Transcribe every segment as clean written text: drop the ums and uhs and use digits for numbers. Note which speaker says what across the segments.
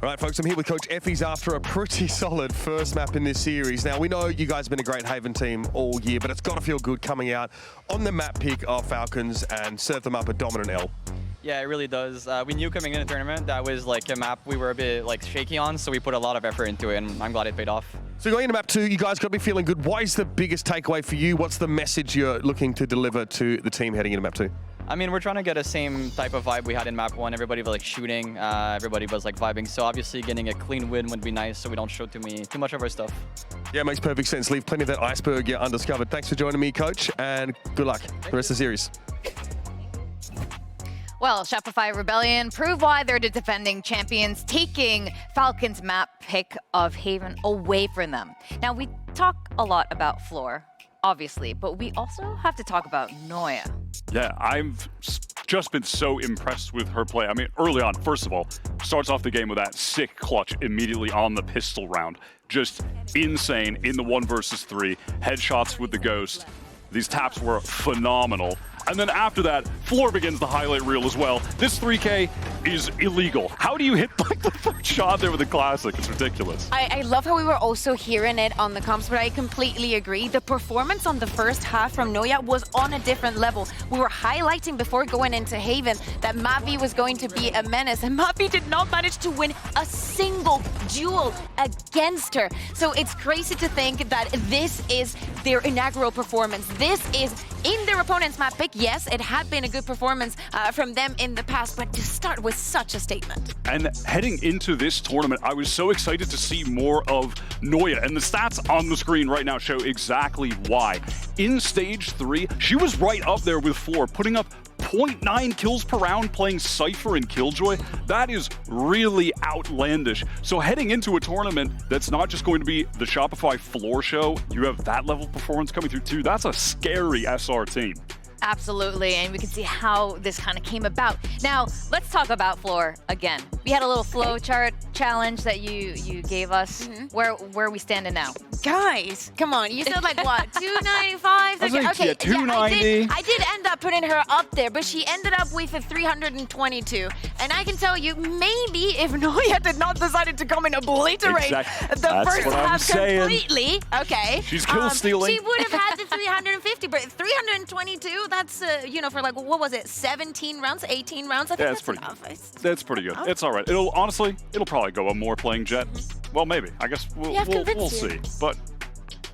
Speaker 1: Right, folks, I'm here with Coach Effie's after a pretty solid first map in this series. Now, we know you guys have been a great Haven team all year, but it's got to feel good coming out on the map pick of Falcons and serve them up a dominant L.
Speaker 2: Yeah, it really does. We knew coming in the tournament that was like a map we were a bit like shaky on, so we put a lot of effort into it, and I'm glad it paid off.
Speaker 1: So going into map 2, you guys got to be feeling good. What is the biggest takeaway for you? What's the message you're looking to deliver to the team heading into map 2?
Speaker 2: I mean, we're trying to get the same type of vibe we had in map 1. Everybody was like shooting, everybody was like vibing. So obviously getting a clean win would be nice so we don't show too much of our stuff.
Speaker 1: Yeah, it makes perfect sense. Leave plenty of that iceberg yet undiscovered. Thanks for joining me, Coach, and good luck the rest of the series.
Speaker 3: Well, Shopify Rebellion prove why they're the defending champions, taking Falcons' map pick of Haven away from them. Now, we talk a lot about Floor, obviously, but we also have to talk about Noya.
Speaker 4: Yeah, I've just been so impressed with her play. I mean, early on, first of all, starts off the game with that sick clutch immediately on the pistol round. Just insane in the 1 versus 3, headshots with the Ghost. These taps were phenomenal. And then after that, Floor begins the highlight reel as well. This 3K is illegal. How do you hit like the first shot there with the classic? It's ridiculous.
Speaker 5: I love how we were also hearing it on the comps, but I completely agree. The performance on the first half from Noya was on a different level. We were highlighting before going into Haven that Mavi was going to be a menace, and Mavi did not manage to win a single duel against her. So it's crazy to think that this is their inaugural performance. This is in their opponent's map pick. Yes, it had been a good performance from them in the past, but to start with such a statement.
Speaker 4: And heading into this tournament, I was so excited to see more of Noya, and the stats on the screen right now show exactly why. In stage 3, she was right up there with Floor, putting up 0.9 kills per round playing Cypher and Killjoy. That is really outlandish. So heading into a tournament that's not just going to be the Shopify Floor show, you have that level of performance coming through too. That's a scary SR team.
Speaker 3: Absolutely, and we can see how this kind of came about. Now, let's talk about Floor again. We had a little flow chart challenge that you gave us. Where are we standing now?
Speaker 5: Guys, come on. You said like what, 295?
Speaker 4: Okay, yeah, 290.
Speaker 5: Yeah, I did end up putting her up there, but she ended up with a 322. And I can tell you, maybe if Noya did not decided to come and obliterate the first half completely, okay.
Speaker 4: She's kill stealing.
Speaker 5: She would have had the 350, but 322, that's, you know, for like, what was it, 17 rounds, 18 rounds? I think that's pretty enough.
Speaker 4: That's pretty good. It's all right. Honestly, it'll probably go up more playing Jet. Well, maybe. I guess we'll see. But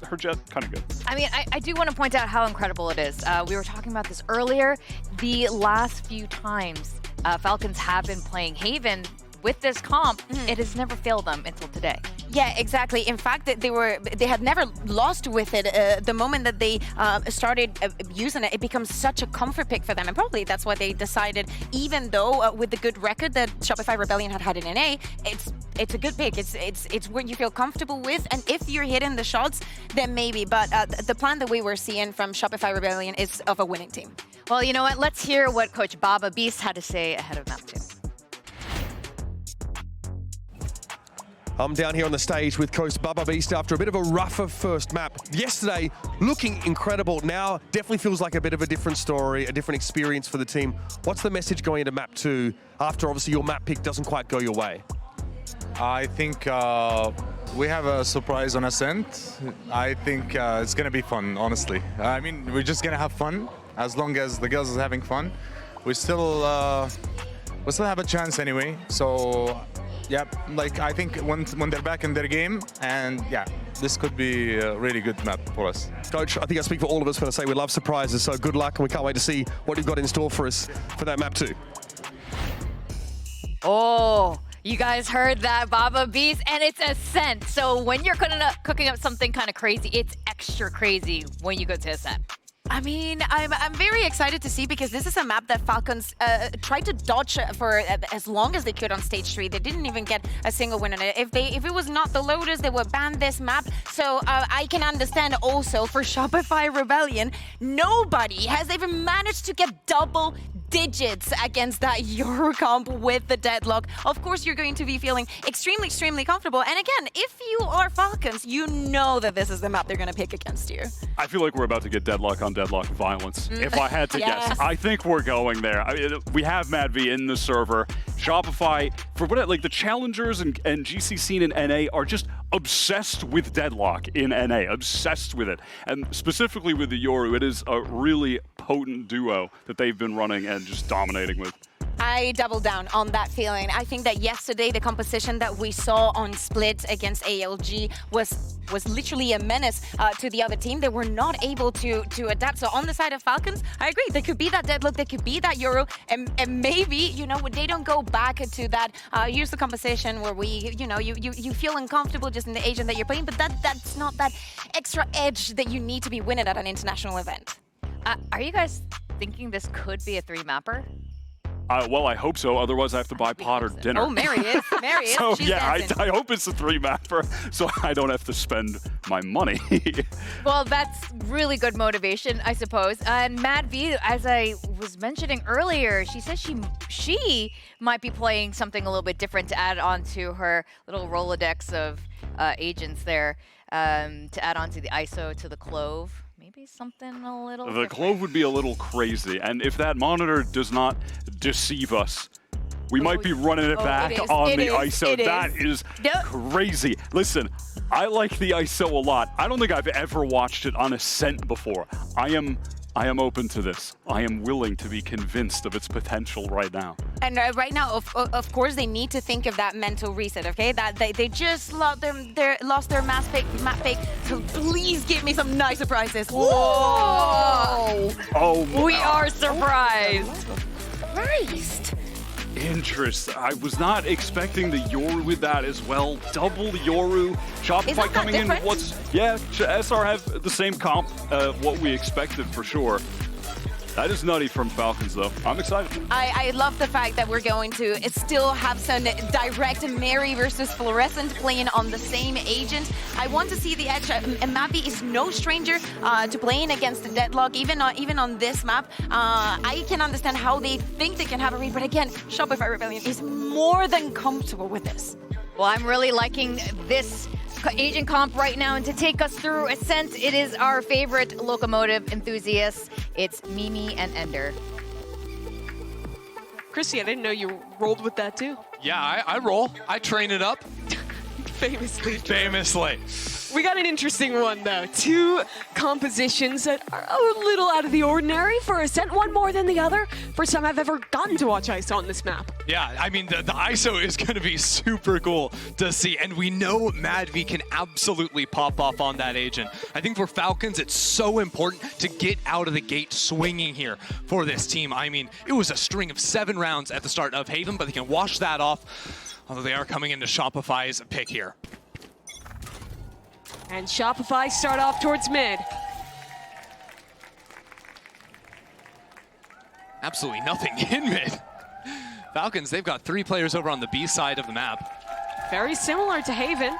Speaker 4: her Jet, kind of good.
Speaker 3: I mean, I do want to point out how incredible it is. We were talking about this earlier. The last few times Falcons have been playing Haven with this comp, it has never failed them until today.
Speaker 5: Yeah, exactly. In fact, they had never lost with it. The moment that they started using it, it becomes such a comfort pick for them, and probably that's why they decided. Even though with the good record that Shopify Rebellion had in NA, it's a good pick. It's what you feel comfortable with, and if you're hitting the shots, then maybe. But the plan that we were seeing from Shopify Rebellion is of a winning team.
Speaker 3: Well, you know what? Let's hear what Coach Baba Beast had to say ahead of map 2.
Speaker 1: I'm down here on the stage with Coach Baba Beast after a bit of a rougher first map. Yesterday, looking incredible. Now, definitely feels like a bit of a different story, a different experience for the team. What's the message going into map 2 after obviously your map pick doesn't quite go your way?
Speaker 6: I think we have a surprise on Ascent. I think it's going to be fun, honestly. I mean, we're just going to have fun as long as the girls are having fun. We still have a chance anyway. So, yeah, like I think when they're back in their game, and yeah, this could be a really good map for us.
Speaker 1: Coach, I think I speak for all of us when I say we love surprises, so good luck, and we can't wait to see what you've got in store for us for that map 2.
Speaker 3: Oh, you guys heard that, Baba Beast, and it's Ascent. So when you're cooking up something kind of crazy, it's extra crazy when you go to Ascent.
Speaker 5: I mean, I'm very excited to see, because this is a map that Falcons tried to dodge for as long as they could on stage 3. They didn't even get a single win on it. If it was not the Lotus, they would ban this map. So I can understand also for Shopify Rebellion, nobody has even managed to get double digits against that Eurocomp with the deadlock. Of course, you're going to be feeling extremely, extremely comfortable. And again, if you are Falcons, you know that this is the map they're going to pick against you.
Speaker 4: I feel like we're about to get deadlock on deadlock violence. If I had to guess, I think we're going there. I mean, we have Mad V in the server. Shopify, for what like the challengers and GC scene in NA are just obsessed with Deadlock in NA, obsessed with it. And specifically with the Yoru, it is a really potent duo that they've been running and just dominating with.
Speaker 5: I double down on that feeling. I think that yesterday the composition that we saw on Split against ALG was literally a menace to the other team. They were not able to adapt. So on the side of Falcons, I agree. There could be that Deadlock, there could be that Euro, and maybe, you know, they don't go back to that use the composition where we, you know, you feel uncomfortable just in the agent that you're playing, but that's not that extra edge that you need to be winning at an international event.
Speaker 3: Are you guys thinking this could be a 3-mapper?
Speaker 4: Well, I hope so. Otherwise, I have to buy Potter dinner.
Speaker 5: Oh, Mary is. Mary is.
Speaker 4: So
Speaker 5: She's
Speaker 4: yeah,
Speaker 5: dancing.
Speaker 4: I hope it's a 3-mapper, so I don't have to spend my money.
Speaker 3: Well, that's really good motivation, I suppose. And Mad V, as I was mentioning earlier, she says she might be playing something a little bit different to add on to her little Rolodex of agents there, to add on to the ISO, to the Clove. Maybe something a little
Speaker 4: The Clove would be a little crazy, and if that monitor does not deceive us, we might be running it back on the ISO. That is crazy. Listen, I like the ISO a lot. I don't think I've ever watched it on Ascent before. I am open to this. I am willing to be convinced of its potential right now.
Speaker 5: And right now, of course, they need to think of that mental reset, okay? That they just lost their map pick. So please give me some nice surprises. Whoa!
Speaker 4: Oh,
Speaker 3: We are surprised.
Speaker 5: Christ!
Speaker 4: Interest. I was not expecting the Yoru with that as well. Double Yoru. Shopify coming in. Yeah, SR have the same comp, what we expected for sure. That is nutty from Falcons, though. I'm excited.
Speaker 5: I love the fact that we're going to still have some direct Mary versus Fluorescent playing on the same agent. I want to see the edge. Mavi is no stranger to playing against the Deadlock, even on this map. I can understand how they think they can have a read, but again, Shopify Rebellion is more than comfortable with this.
Speaker 3: Well, I'm really liking this agent comp right now, and to take us through Ascent, it is our favorite locomotive enthusiasts. It's Mimi and Ender.
Speaker 7: Chrissy, I didn't know you rolled with that too.
Speaker 8: Yeah, I roll. I train it up.
Speaker 7: Famously.
Speaker 8: Famously.
Speaker 7: We got an interesting one though. 2 compositions that are a little out of the ordinary for Ascent, one more than the other. First time I've ever gotten to watch ISO on this map.
Speaker 8: Yeah, I mean, the ISO is going to be super cool to see, and we know Mad V can absolutely pop off on that agent. I think for Falcons, it's so important to get out of the gate swinging here for this team. I mean, it was a string of 7 rounds at the start of Haven, but they can wash that off, although they are coming into Shopify's pick here.
Speaker 7: And Shopify start off towards mid.
Speaker 8: Absolutely nothing in mid. Falcons, they've got 3 players over on the B side of the map.
Speaker 7: Very similar to Haven.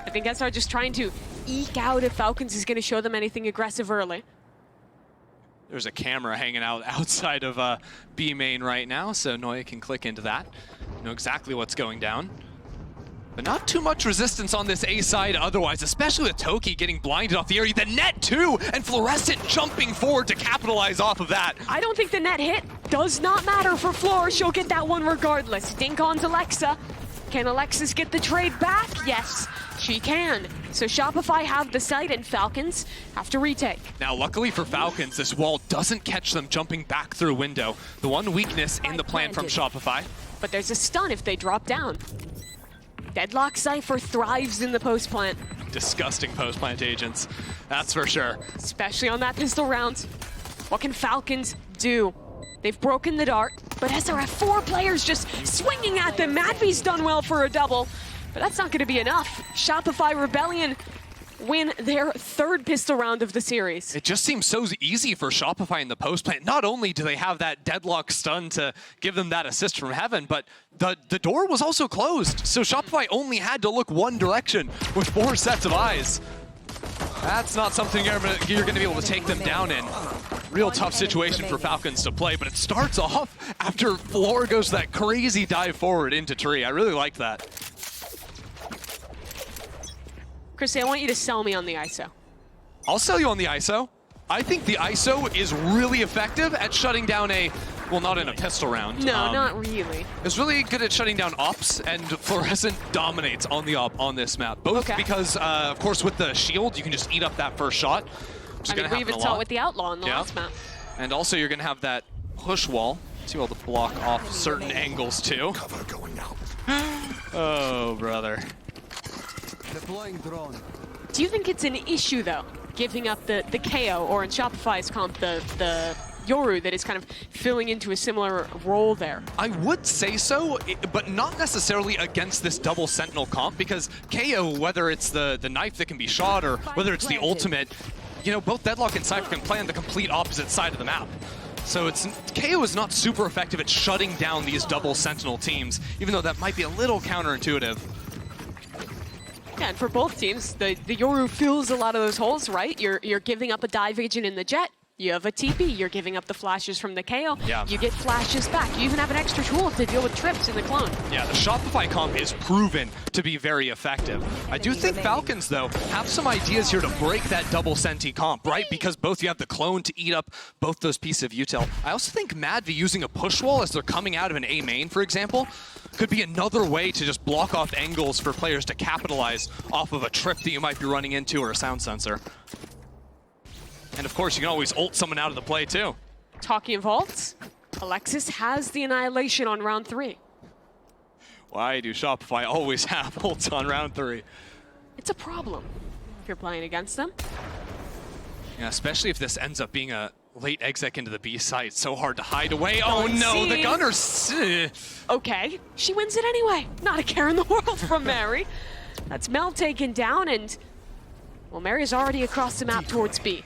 Speaker 7: I think SR just trying to eke out if Falcons is going to show them anything aggressive early.
Speaker 8: There's a camera hanging out outside of B main right now, so Noya can click into that. Know exactly what's going down. But not too much resistance on this A side otherwise, especially with Toki getting blinded off the area. The net too, and Fluorescent jumping forward to capitalize off of that.
Speaker 7: I don't think the net hit does not matter for Floor. She'll get that one regardless. Dink on's Alexa. Can Alexis get the trade back? Yes, she can. So Shopify have the site and Falcons have to retake.
Speaker 8: Now, luckily for Falcons, this wall doesn't catch them jumping back through window. The one weakness in the plan from Shopify.
Speaker 7: But there's a stun if they drop down. Deadlock Cypher thrives in the post plant.
Speaker 8: Disgusting post plant agents, that's for sure.
Speaker 7: Especially on that pistol round. What can Falcons do? They've broken the dart, but SR have 4 players just swinging at them. Madvy's done well for a double, but that's not going to be enough. Shopify Rebellion win their 3rd pistol round of the series.
Speaker 8: It just seems so easy for Shopify in the post plant. Not only do they have that Deadlock stun to give them that assist from heaven, but the door was also closed. So Shopify only had to look one direction with 4 sets of eyes. That's not something you're going to be able to take them down in. Real tough situation for Falcons to play, but it starts off after Floor goes that crazy dive forward into tree. I really liked that.
Speaker 7: Chrissy, I want you to sell me on the ISO.
Speaker 8: I'll sell you on the ISO. I think the ISO is really effective at shutting down a Well, not in a pistol round.
Speaker 7: No, not really.
Speaker 8: Is really good at shutting down ops, and Fluorescent dominates on the op on this map. Both because, of course, with the shield, you can just eat up that first shot.
Speaker 7: I mean, we even saw it with the Outlaw in the last map.
Speaker 8: And also, you're going to have that push wall to be able to block off certain angles, too.
Speaker 9: Cover going out.
Speaker 8: Oh, brother.
Speaker 9: Deploying drone.
Speaker 7: Do you think it's an issue, though, giving up the KO, or in Shopify's comp, the Yoru that is kind of filling into a similar role there?
Speaker 8: I would say so, but not necessarily against this double Sentinel comp, because KO, whether it's the knife that can be shot or whether it's the ultimate, you know, both Deadlock and Cypher can play on the complete opposite side of the map. So KO is not super effective at shutting down these double Sentinel teams, even though that might be a little counterintuitive.
Speaker 7: Yeah, and for both teams, the Yoru fills a lot of those holes, right? You're giving up a dive agent in the Jet. You have a TP, you're giving up the flashes from the KO.
Speaker 8: Yeah.
Speaker 7: You get flashes back. You even have an extra tool to deal with trips in the clone.
Speaker 8: Yeah, the Shopify comp is proven to be very effective. I do think Falcons, though, have some ideas here to break that double Senti comp, right? Because both you have the clone to eat up both those pieces of util. I also think MadV using a push wall as they're coming out of an A main, for example, could be another way to just block off angles for players to capitalize off of a trip that you might be running into or a sound sensor. And of course, you can always ult someone out of the play, too.
Speaker 7: Talking of ults, Alexis has the Annihilation on round 3.
Speaker 8: Why do Shopify always have ults on round 3?
Speaker 7: It's a problem if you're playing against them.
Speaker 8: Yeah, especially if this ends up being a late exec into the B site. So hard to hide away. Oh no, the Gunners.
Speaker 7: Okay, she wins it anyway. Not a care in the world from Mary. That's Mel taken down, and well, Mary's already across the map towards B.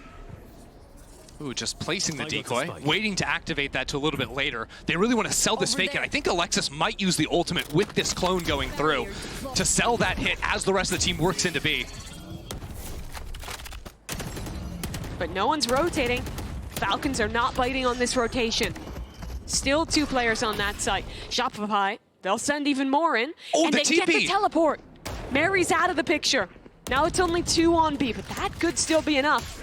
Speaker 8: Ooh, just placing the decoy, waiting to activate that to a little bit later. They really want to sell this fake, and I think Alexis might use the ultimate with this clone going through to sell that hit as the rest of the team works into B.
Speaker 7: But no one's rotating. Falcons are not biting on this rotation. Still 2 players on that site. Shopify, they'll send even more in, and they get the teleport. Mary's out of the picture. Now it's only 2 on B, but that could still be enough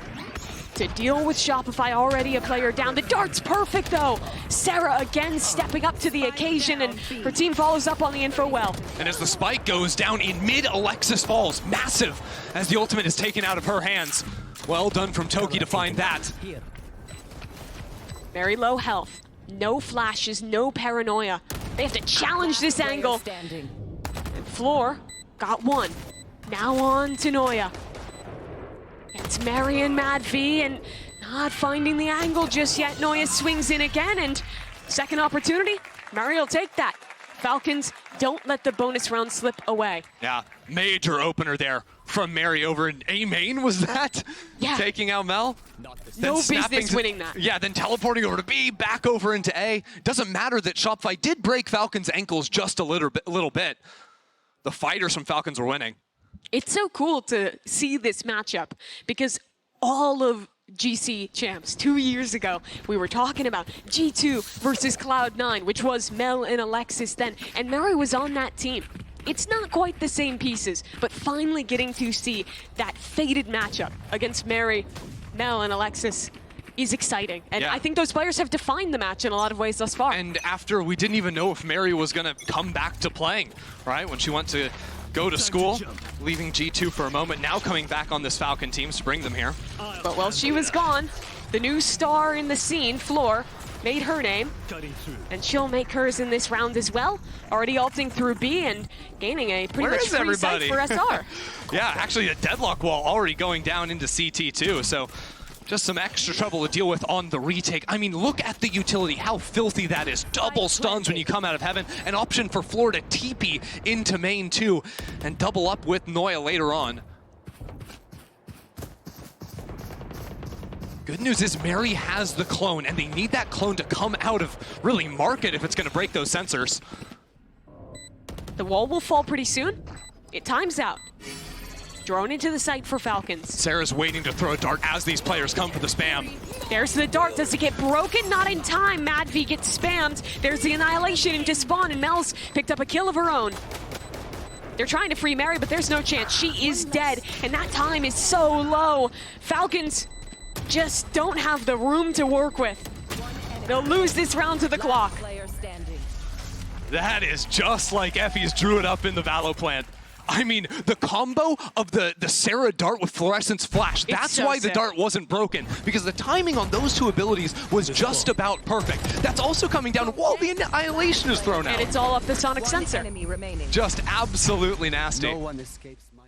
Speaker 7: to deal with Shopify, already a player down. The dart's perfect, though. Sarah again stepping up to the occasion, and her team follows up on the info well.
Speaker 8: And as the spike goes down in mid, Alexis falls. Massive, as the ultimate is taken out of her hands. Well done from Toki to find that.
Speaker 7: Very low health. No flashes, no paranoia. They have to challenge this angle. And Floor got one. Now on to Noya. It's Mary and MadV, and not finding the angle just yet. Noya swings in again, and second opportunity, Mary will take that. Falcons, don't let the bonus round slip away.
Speaker 8: Yeah, major opener there from Mary over in A main, was that?
Speaker 7: Yeah.
Speaker 8: Taking out Mel?
Speaker 7: No business winning that.
Speaker 8: Yeah, then teleporting over to B, back over into A. Doesn't matter that Shopify did break Falcons' ankles just a little bit. The fighters from Falcons were winning.
Speaker 7: It's so cool to see this matchup because all of GC champs 2 years ago, we were talking about G2 versus Cloud9, which was Mel and Alexis then, and Mary was on that team. It's not quite the same pieces, but finally getting to see that faded matchup against Mary, Mel, and Alexis is exciting. And
Speaker 8: yeah.
Speaker 7: I think those players have defined the match in a lot of ways thus far.
Speaker 8: And after we didn't even know if Mary was going to come back to playing, right? When she went to go to school, leaving G2 for a moment, now coming back on this Falcon team to bring them here.
Speaker 7: But while she was gone, the new star in the scene, Floor, made her name, and she'll make hers in this round as well. Already ulting through B and gaining a pretty much free site for SR.
Speaker 8: Yeah, actually a deadlock wall already going down into CT too, so just some extra trouble to deal with on the retake. I mean, look at the utility, how filthy that is. Double stuns when you come out of heaven. An option for Floor to TP into main too, and double up with Noya later on. Good news is Mary has the clone, and they need that clone to come out of really market if it's going to break those sensors.
Speaker 7: The wall will fall pretty soon. It times out. Drone into the site for Falcons.
Speaker 8: Sarah's waiting to throw a dart as these players come for the spam.
Speaker 7: There's the dart. Does it get broken? Not in time. MadV gets spammed. There's the Annihilation into spawn, and Mel's picked up a kill of her own. They're trying to free Mary, but there's no chance. She is dead, and that time is so low. Falcons just don't have the room to work with. They'll lose this round to the clock.
Speaker 8: That is just like Effie's drew it up in the Valo plant. I mean, the combo of the Sarah dart with fluorescence flash, that's
Speaker 7: so
Speaker 8: why the
Speaker 7: sick.
Speaker 8: dart wasn't broken, because the timing on those two abilities was just about perfect. That's also coming down while the annihilation is thrown out.
Speaker 7: And it's all up the sonic sensor.
Speaker 8: Just absolutely nasty.
Speaker 9: No one escapes my...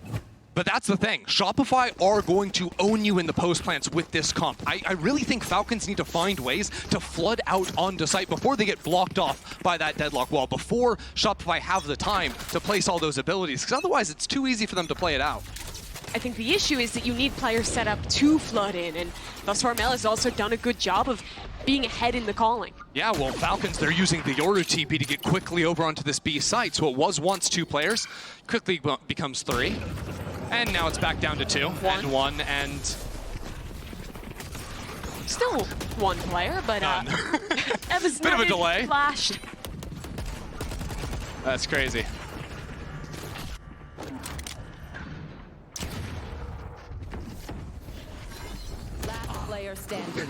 Speaker 8: But that's the thing. Shopify are going to own you in the post plants with this comp. I really think Falcons need to find ways to flood out onto site before they get blocked off by that deadlock wall, before Shopify have the time to place all those abilities, because otherwise it's too easy for them to play it out.
Speaker 7: I think the issue is that you need players set up to flood in, and thus far Mel has also done a good job of being ahead in the calling.
Speaker 8: Yeah, well, Falcons, they're using the Yoru TP to get quickly over onto this B site, so it was once 2 players, quickly becomes 3. And now it's back down to 2, and 1, and...
Speaker 7: Still 1 player, but Eva's
Speaker 8: Bit of a delay.
Speaker 7: Flashed.
Speaker 8: That's crazy.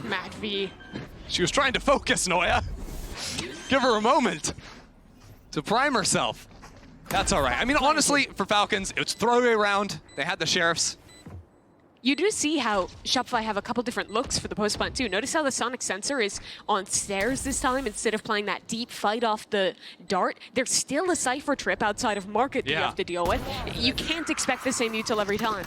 Speaker 7: Matt V.
Speaker 8: She was trying to focus, Noya. Give her a moment to prime herself. That's all right. I mean, honestly, for Falcons, it's throwaway round. They had the sheriffs.
Speaker 7: You do see how Shopify have a couple different looks for the post plant too. Notice how the sonic sensor is on stairs this time instead of playing that deep fight off the dart. There's still a Cypher trip outside of market that you have to deal with. You can't expect the same util every time.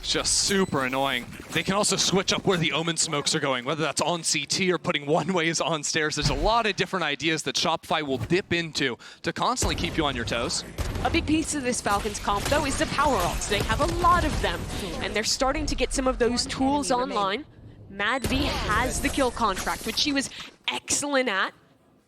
Speaker 8: It's just super annoying. They can also switch up where the Omen smokes are going, whether that's on CT or putting one-ways on stairs. There's a lot of different ideas that Shopify will dip into to constantly keep you on your toes.
Speaker 7: A big piece of this Falcons comp, though, is the power ults. They have a lot of them, and they're starting to get some of those tools online. Mad V has the kill contract, which she was excellent at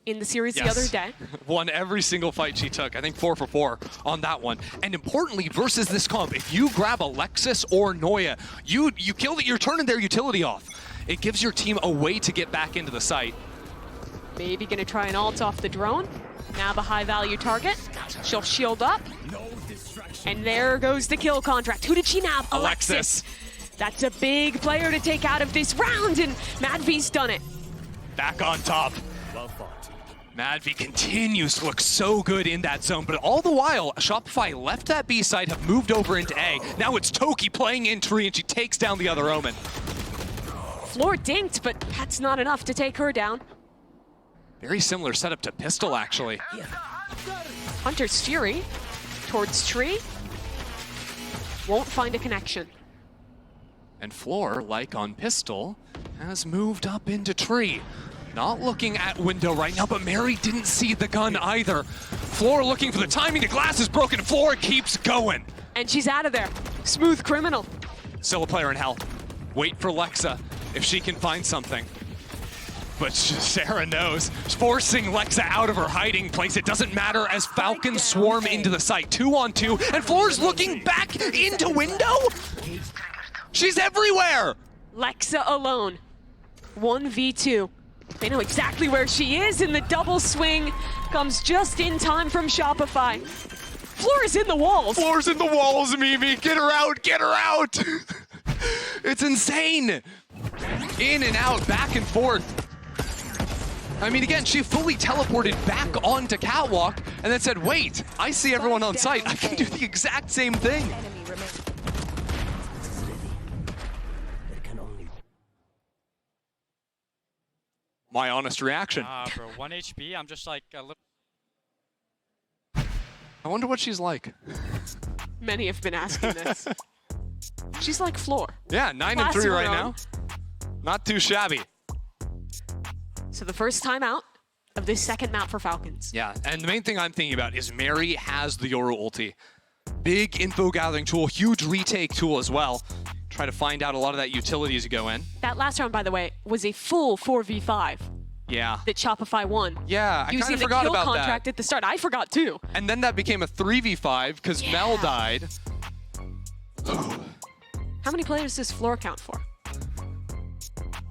Speaker 7: in the series the other day.
Speaker 8: Won every single fight she took. I think 4 for 4 on that one. And importantly, versus this comp, if you grab Alexis or Noya, you kill it, you're turning their utility off. It gives your team a way to get back into the site.
Speaker 7: Maybe gonna try an ult off the drone. Now the high value target. She'll shield up. And there goes the kill contract. Who did she nab? Alexis. That's a big player to take out of this round, and Mad V's done it.
Speaker 8: Back on top. Mad V continues to look so good in that zone, but all the while, Shopify left that B side, have moved over into A. Now it's Toki playing in tree, and she takes down the other Omen.
Speaker 7: Floor dinked, but that's not enough to take her down.
Speaker 8: Very similar setup to Pistol, actually.
Speaker 7: Hunter's Fury towards tree. Won't find a connection.
Speaker 8: And Floor, like on Pistol, has moved up into tree. Not looking at window right now, but Mary didn't see the gun either. Floor looking for the timing, the glass is broken, Floor keeps going.
Speaker 7: And she's out of there. Smooth criminal.
Speaker 8: Still a player in hell. Wait for Lexa if she can find something. But Sarah knows, forcing Lexa out of her hiding place. It doesn't matter as Falcons swarm into the site. 2 on 2, and Floor's looking back into window? She's everywhere!
Speaker 7: Lexa alone. 1v2. They know exactly where she is, and the double swing comes just in time from Shopify. Floor is in the walls.
Speaker 8: Floor's in the walls, Mimi. Get her out, get her out. It's insane. In and out, back and forth. I mean, again, she fully teleported back onto Catwalk and then said, wait, I see everyone on site. I can do the exact same thing. My honest reaction.
Speaker 10: Bro, 1 HP, I'm just like a little...
Speaker 8: I wonder what she's like.
Speaker 7: Many have been asking this. She's like Floor.
Speaker 8: Yeah, 9 and 3 right now. Not too shabby.
Speaker 7: So the first time out of this second map for Falcons.
Speaker 8: Yeah, and the main thing I'm thinking about is Mary has the Yoru ulti. Big info gathering tool, huge retake tool as well. Try to find out a lot of that utility as you go in.
Speaker 7: That last round, by the way, was a full 4v5.
Speaker 8: Yeah.
Speaker 7: That Shopify won.
Speaker 8: Yeah, I kind of forgot about that.
Speaker 7: Using the kill contract at the start. I forgot too.
Speaker 8: And then that became a 3v5 because Mel died.
Speaker 7: How many players does Floor count for?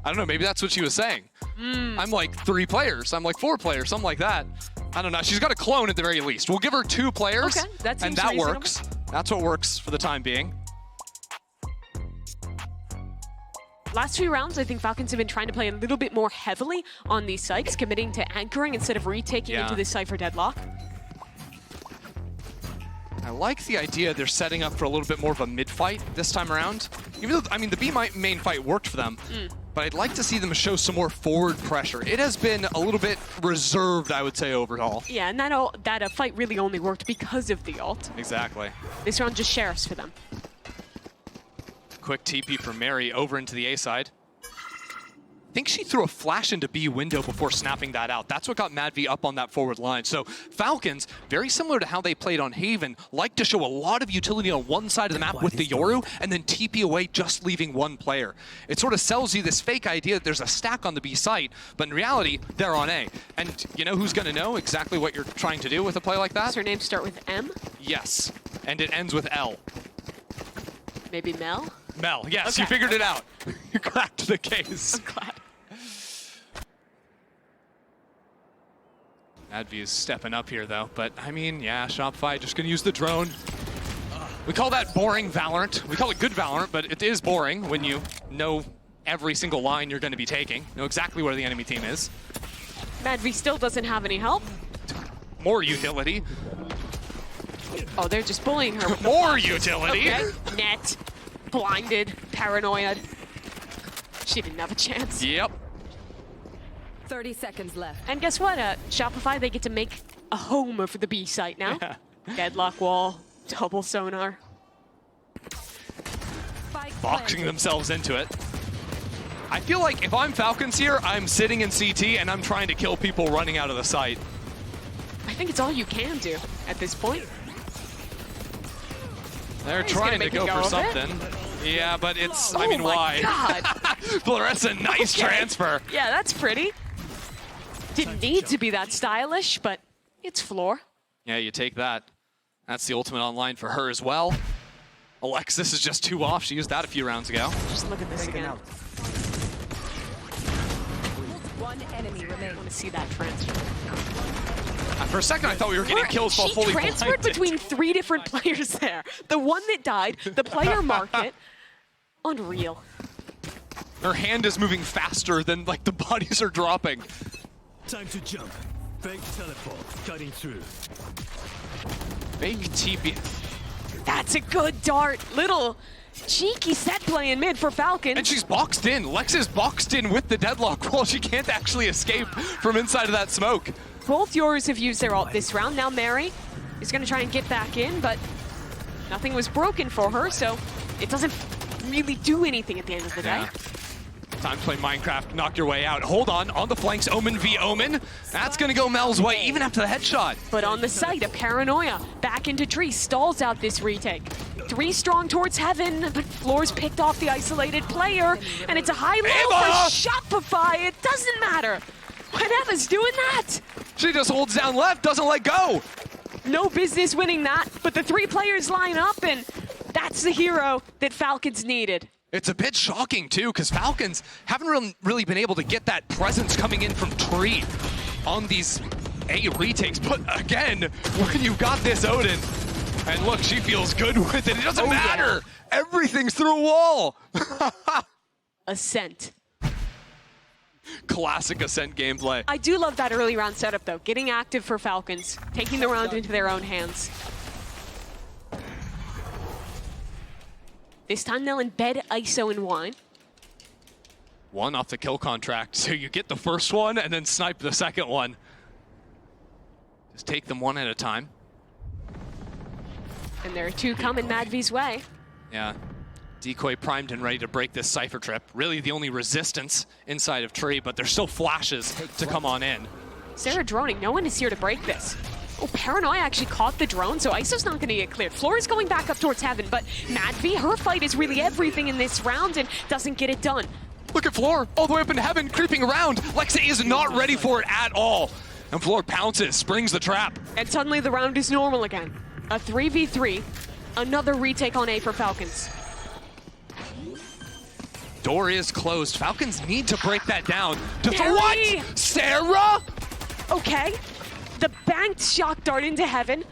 Speaker 8: I don't know, maybe that's what she was saying. I'm like 3 players, I'm like 4 players, something like that. I don't know, she's got a clone at the very least. We'll give her 2 players,
Speaker 7: okay, that
Speaker 8: and that works. That's what works for the time being.
Speaker 7: Last few rounds, I think Falcons have been trying to play a little bit more heavily on these sites, committing to anchoring instead of retaking into this Cypher deadlock.
Speaker 8: I like the idea they're setting up for a little bit more of a mid-fight this time around. Even though, I mean, the B main fight worked for them, but I'd like to see them show some more forward pressure. It has been a little bit reserved, I would say, overall.
Speaker 7: Yeah, and that fight really only worked because of the ult.
Speaker 8: Exactly.
Speaker 7: This round just sheriffs for them.
Speaker 8: Quick TP from Mary over into the A side. I think she threw a flash into B window before snapping that out. That's what got MadV up on that forward line. So Falcons, very similar to how they played on Haven, like to show a lot of utility on one side of the map with the Yoru and then TP away, just leaving one player. It sort of sells you this fake idea that there's a stack on the B site, but in reality, they're on A. And you know who's going to know exactly what you're trying to do with a play like that?
Speaker 7: Does her name start with M?
Speaker 8: Yes, and it ends with L.
Speaker 7: Maybe Mel?
Speaker 8: Mel, yes,
Speaker 7: Okay.
Speaker 8: you figured it out. You cracked the case.
Speaker 7: I'm glad.
Speaker 8: MadV is stepping up here, though. But, I mean, yeah, Shopify just going to use the drone. We call that boring Valorant. We call it good Valorant, but it is boring when you know every single line you're going to be taking, know exactly where the enemy team is.
Speaker 7: MadV still doesn't have any help.
Speaker 8: More utility.
Speaker 7: Oh, they're just bullying her. With
Speaker 8: More utility.
Speaker 7: Okay. Net. Blinded. Paranoid. She didn't have a chance.
Speaker 8: Yep.
Speaker 11: 30 seconds left.
Speaker 7: And guess what? Shopify, they get to make a home of the B site now.
Speaker 8: Yeah.
Speaker 7: Deadlock wall, double sonar.
Speaker 8: Boxing themselves into it. I feel like if I'm Falcons here, I'm sitting in CT and I'm trying to kill people running out of the site.
Speaker 7: I think it's all you can do at this point.
Speaker 8: They're
Speaker 7: He's
Speaker 8: trying
Speaker 7: gonna
Speaker 8: to
Speaker 7: make
Speaker 8: go
Speaker 7: a go
Speaker 8: for
Speaker 7: of it.
Speaker 8: something. Yeah, but it's, I
Speaker 7: Oh
Speaker 8: mean,
Speaker 7: my
Speaker 8: why?
Speaker 7: God.
Speaker 8: Floressa, nice
Speaker 7: Okay.
Speaker 8: transfer.
Speaker 7: Yeah, that's pretty. Didn't need to be that stylish, but it's floor.
Speaker 8: Yeah, you take that. That's the ultimate online for her as well. Alexis is just 2 off. She used that a few rounds ago.
Speaker 7: Just look at this again.
Speaker 11: One enemy
Speaker 7: I
Speaker 11: remains.
Speaker 7: want to see that transfer.
Speaker 8: For a second, I thought we were getting kills while
Speaker 7: She
Speaker 8: fully
Speaker 7: transferred
Speaker 8: blinded.
Speaker 7: between 3 different players there. The one that died, the player market. Unreal.
Speaker 8: Her hand is moving faster than like the bodies are dropping.
Speaker 9: Time to jump. Fake teleport. Cutting through.
Speaker 8: Fake TP.
Speaker 7: That's a good dart. Little cheeky set play in mid for Falcons.
Speaker 8: And she's boxed in. Lex is boxed in with the deadlock wall. She can't actually escape from inside of that smoke.
Speaker 7: Both yours have used their ult this round. Now Mary is going to try and get back in, but nothing was broken for her, so it doesn't really do anything at the end of the day.
Speaker 8: Yeah. Time to play Minecraft, knock your way out. Hold on the flanks, Omen v Omen. That's gonna go Mel's way, even after the headshot.
Speaker 7: But on the site, a Paranoia back into Tree stalls out this retake. 3 strong towards Heaven, but Floor's picked off the isolated player, and it's a high low
Speaker 8: Eva!
Speaker 7: for Shopify. It doesn't matter. When Eva's doing that,
Speaker 8: She just holds down left, doesn't let go.
Speaker 7: no business winning that, but the 3 players line up, and that's the hero that Falcons needed.
Speaker 8: It's a bit shocking too, because Falcons haven't really been able to get that presence coming in from Tree on these A retakes. But again, when you've got this Odin, and look, she feels good with it. It doesn't matter. Everything's through a wall.
Speaker 7: Ascent.
Speaker 8: Classic Ascent gameplay.
Speaker 7: I do love that early round setup, though. Getting active for Falcons, taking the round into their own hands. This time they'll embed ISO in wine.
Speaker 8: 1 off the kill contract, so you get the first one and then snipe the second one. Just take them one at a time.
Speaker 7: And there are 2 coming MadV's way.
Speaker 8: Yeah. Decoy primed and ready to break this Cypher trip. Really the only resistance inside of Tree, but there's still flashes to come on in.
Speaker 7: Sarah droning, no one is here to break this. Oh, Paranoia actually caught the drone, so ISO's not gonna get cleared. Floor is going back up towards Heaven, but MadV, her fight is really everything in this round and doesn't get it done.
Speaker 8: Look at Floor, all the way up in Heaven, creeping around. Lexa is not ready for it at all. And Floor pounces, springs the trap.
Speaker 7: And suddenly the round is normal again. A 3v3, another retake on A for Falcons.
Speaker 8: Door is closed. Falcons need to break that down.
Speaker 7: Mary!
Speaker 8: What? Sarah?
Speaker 7: Okay, the banked shock dart into Heaven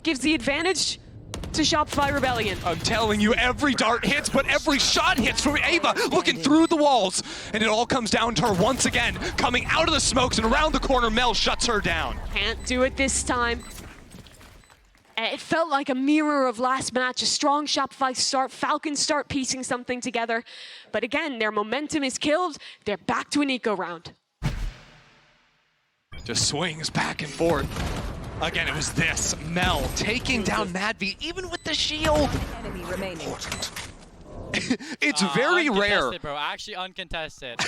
Speaker 7: gives the advantage to Shopify Rebellion.
Speaker 8: I'm telling you, every dart hits, but every shot hits from Ava, looking through the walls. And it all comes down to her once again, coming out of the smokes and around the corner. Mel shuts her down.
Speaker 7: Can't do it this time. It felt like a mirror of last match, a strong Shopify start. Falcons start piecing something together. But again, their momentum is killed. They're back to an eco round.
Speaker 8: Just swings back and forth. Again, it was this. Mel taking down MadV, even with the shield.
Speaker 11: Enemy remaining.
Speaker 8: It's very rare.
Speaker 10: Uncontested, bro. Actually uncontested.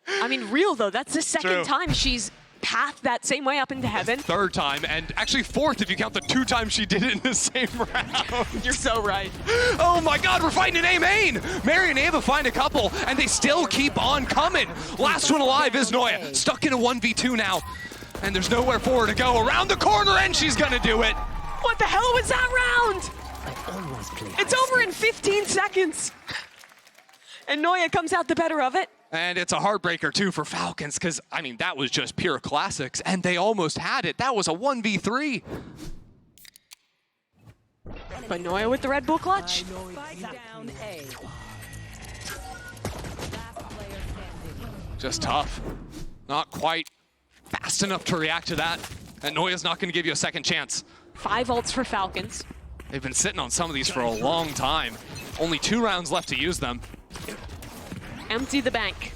Speaker 7: I mean, real though, that's the second
Speaker 8: True.
Speaker 7: time she's pathed that same way up into heaven.
Speaker 8: Third time, and actually fourth if you count the 2 times she did it in the same round.
Speaker 7: You're so right.
Speaker 8: Oh my god, we're fighting an A-main! Mary and Ava find a couple, and they still keep on coming. Last one alive is Noya, stuck in a 1v2 now. And there's nowhere for her to go. Around the corner, and she's gonna do it.
Speaker 7: What the hell was that round? It's over in 15 seconds. And Noya comes out the better of it.
Speaker 8: And it's a heartbreaker too for Falcons, because I mean that was just pure classics, and they almost had it. That was a 1v3.
Speaker 7: But Noya with the Red Bull clutch.
Speaker 11: Spike down A. Last player standing.
Speaker 8: Just tough. Not quite fast enough to react to that. And Noya's not going to give you a second chance.
Speaker 7: 5 ults for Falcons.
Speaker 8: They've been sitting on some of these for a long time. Only 2 rounds left to use them.
Speaker 7: Empty the bank.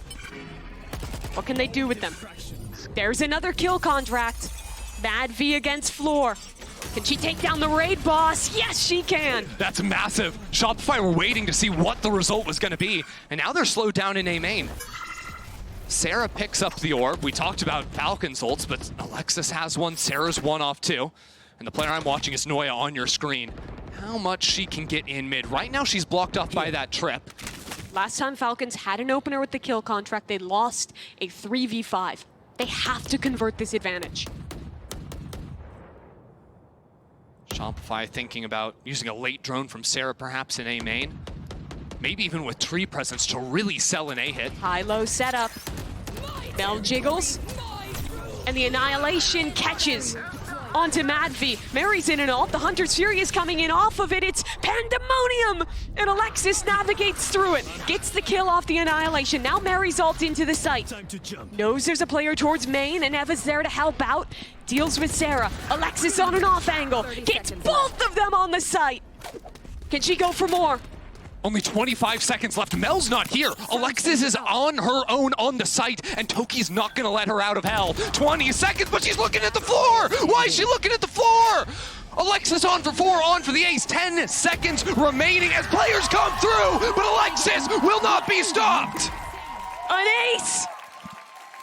Speaker 7: What can they do with them? There's another kill contract. MadV against Floor. Can she take down the raid boss? Yes, she can.
Speaker 8: That's massive. Shopify were waiting to see what the result was going to be, and now they're slowed down in A main. Sarah picks up the orb. We talked about Falcon's ults, but Alexis has one. Sarah's one off too. And the player I'm watching is Noya on your screen. How much she can get in mid. Right now she's blocked off by that trip.
Speaker 7: Last time Falcons had an opener with the kill contract, they lost a 3v5. They have to convert this advantage.
Speaker 8: Shopify thinking about using a late drone from Sarah perhaps in A main. Maybe even with tree presence to really sell an A hit.
Speaker 7: High-low setup. Mel jiggles. And the Annihilation catches onto MadV. Mary's in an ult. The Hunter's Fury is coming in off of it. It's pandemonium! And Alexis navigates through it. Gets the kill off the Annihilation. Now Mary's ult into the site.
Speaker 9: Time to jump.
Speaker 7: Knows there's a player towards main, and Eva's there to help out. Deals with Sarah. Alexis on an off angle. Gets both of them on the site. Can she go for more?
Speaker 8: Only 25 seconds left. Mel's not here. Alexis is on her own on the site, and Toki's not gonna let her out of hell. 20 seconds, but she's looking at the floor! Why is she looking at the floor? Alexis on for 4, on for the ace. 10 seconds remaining as players come through, but Alexis will not be stopped!
Speaker 7: An ace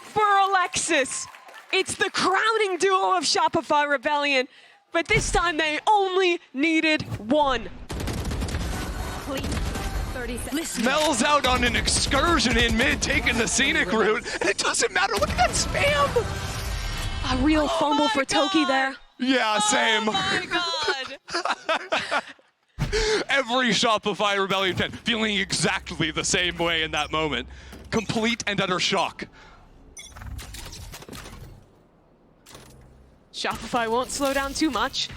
Speaker 7: for Alexis. It's the crowning duo of Shopify Rebellion, but this time they only needed one.
Speaker 11: Please. 30 seconds.
Speaker 8: Mel's out on an excursion in mid, taking the scenic route, and it doesn't matter. Look at that spam!
Speaker 7: A real fumble for Toki there.
Speaker 8: Yeah, same.
Speaker 7: Oh my god.
Speaker 8: Every Shopify Rebellion fan feeling exactly the same way in that moment. Complete and utter shock.
Speaker 7: Shopify won't slow down too much.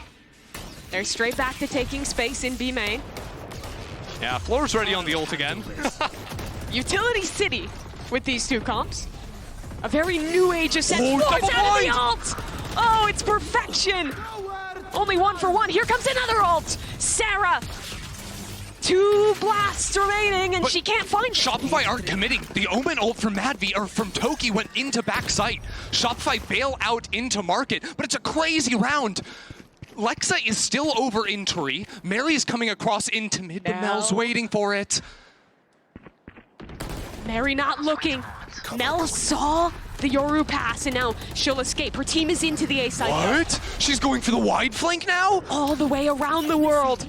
Speaker 7: They're straight back to taking space in B main.
Speaker 8: Yeah, Floor's ready on the ult again.
Speaker 7: Utility City with these 2 comps. A very new age Ascent.
Speaker 8: Oh,
Speaker 7: Floor's
Speaker 8: double
Speaker 7: out of the
Speaker 8: blind.
Speaker 7: ult! Oh, it's perfection! Only 1 for 1. Here comes another ult! Sarah! 2 blasts remaining, and
Speaker 8: But
Speaker 7: she can't find it.
Speaker 8: Shopify aren't committing. The Omen ult from MadV or from Toki went into backside. Shopify bail out into market, but it's a crazy round. Lexa is still over in tree. Mary's coming across into mid, but Mel's waiting for it.
Speaker 7: Mary not looking. Mel saw the Yoru pass, and now she'll escape. Her team is into the A side.
Speaker 8: What? She's going for the wide flank now?
Speaker 7: All the way around the world.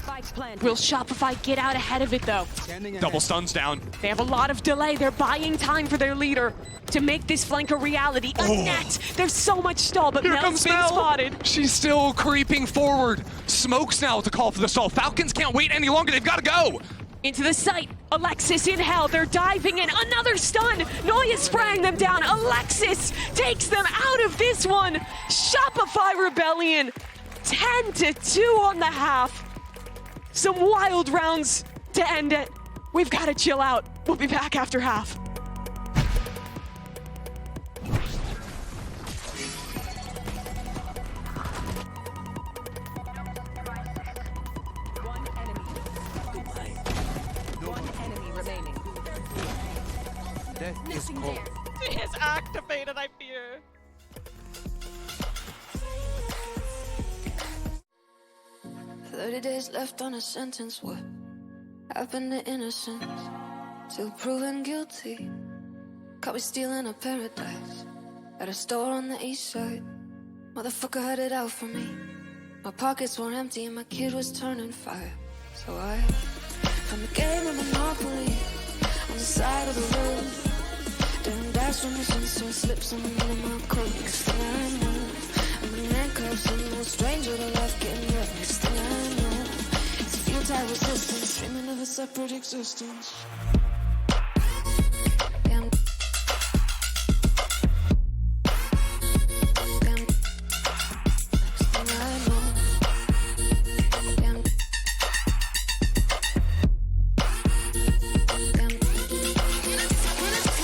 Speaker 11: Spike planted.
Speaker 7: Will Shopify get out ahead of it, though?
Speaker 8: Double stuns down.
Speaker 7: They have a lot of delay. They're buying time for their leader to make this flank a reality. A net! There's so much stall, but
Speaker 8: Here
Speaker 7: Mel's
Speaker 8: comes
Speaker 7: been
Speaker 8: Mel.
Speaker 7: spotted.
Speaker 8: She's still creeping forward. Smokes now to call for the stall. Falcons can't wait any longer. They've got to go.
Speaker 7: Into the site, Alexis in hell, they're diving in, another stun! Noya spraying them down, Alexis takes them out of this one! Shopify Rebellion, 10-2 on the half. Some wild rounds to end it. We've got to chill out. We'll be back after half.
Speaker 10: It is activated, I fear.
Speaker 12: 30 days left on a sentence. What happened to innocence? Till proven guilty. Caught me stealing a paradise at a store on the east side. Motherfucker had it out for me. My pockets were empty and my kid was turning 5. So I from the game of Monopoly on the side of the road. Damn dash from the sensor slips on the middle of my coat. Next thing I know, I'm in handcuffs and no stranger to life getting wet. Next thing I know, it's futile resistance, dreaming of a separate existence. Damn. Damn. Next thing I know. Damn. Damn.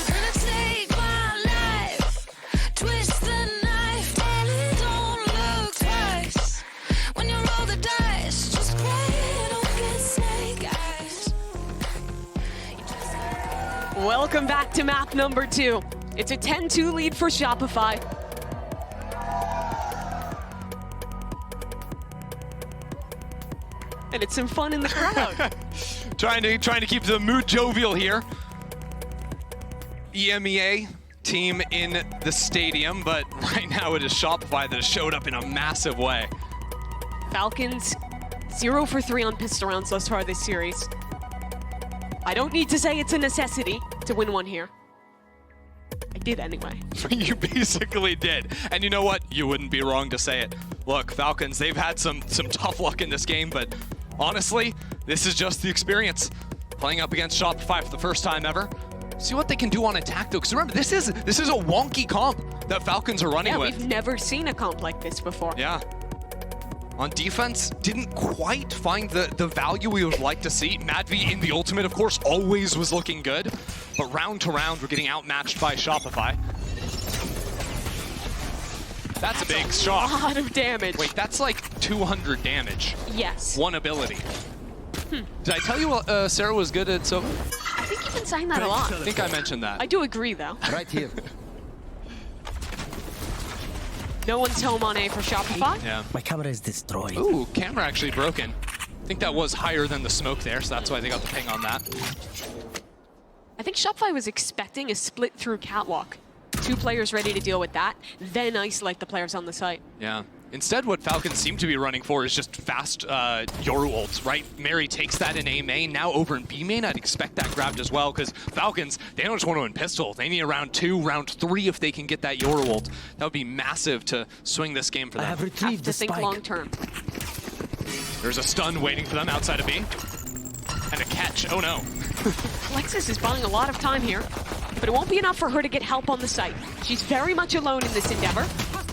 Speaker 12: Gonna take my life, twist the knife, don't look twice. When you roll the dice, just pray don't get snake eyes.
Speaker 7: Welcome back to map number 2. It's a 10-2 lead for Shopify. And it's some fun in the crowd.
Speaker 8: trying to keep the mood jovial here. EMEA team in the stadium, but right now it is Shopify that has showed up in a massive way.
Speaker 7: Falcons 0 for 3 on pistol rounds thus far this series. I don't need to say it's a necessity to win one here. I did anyway.
Speaker 8: You basically did. And you know what? You wouldn't be wrong to say it. Look, Falcons, they've had some tough luck in this game, but honestly, this is just the experience. Playing up against Shopify for the first time ever. See what they can do on attack, though, because remember, this is a wonky comp that Falcons are running with.
Speaker 7: Yeah, we've never seen a comp like this before.
Speaker 8: Yeah. On defense, didn't quite find the value we would like to see. Madvi in the ultimate, of course, always was looking good. But round to round, we're getting outmatched by Shopify. That's a big shot.
Speaker 7: A lot of damage.
Speaker 8: Wait, that's like 200 damage.
Speaker 7: Yes.
Speaker 8: One ability. Did I tell you Sarah was good at Sova?
Speaker 7: I think you've been saying that a lot.
Speaker 8: I think I mentioned that.
Speaker 7: I do agree, though.
Speaker 9: Right here.
Speaker 7: No one's home on A for Shopify.
Speaker 8: Yeah.
Speaker 9: My camera is destroyed.
Speaker 8: Ooh, camera actually broken. I think that was higher than the smoke there, so that's why they got the ping on that.
Speaker 7: I think Shopify was expecting a split through catwalk. 2 players ready to deal with that, then isolate the players on the site.
Speaker 8: Yeah. Instead, what Falcons seem to be running for is just fast Yoru ults, right? Mary takes that in A main. Now over in B main, I'd expect that grabbed as well, because Falcons, they don't just want to win pistol. They need a round 2, round 3 if they can get that Yoru ult. That would be massive to swing this game for them.
Speaker 9: I have retrieved
Speaker 7: To
Speaker 9: the
Speaker 7: think
Speaker 9: spike.
Speaker 7: long term.
Speaker 8: There's a stun waiting for them outside of B. And a catch. Oh no.
Speaker 7: Alexis is buying a lot of time here, but it won't be enough for her to get help on the site. She's very much alone in this endeavor.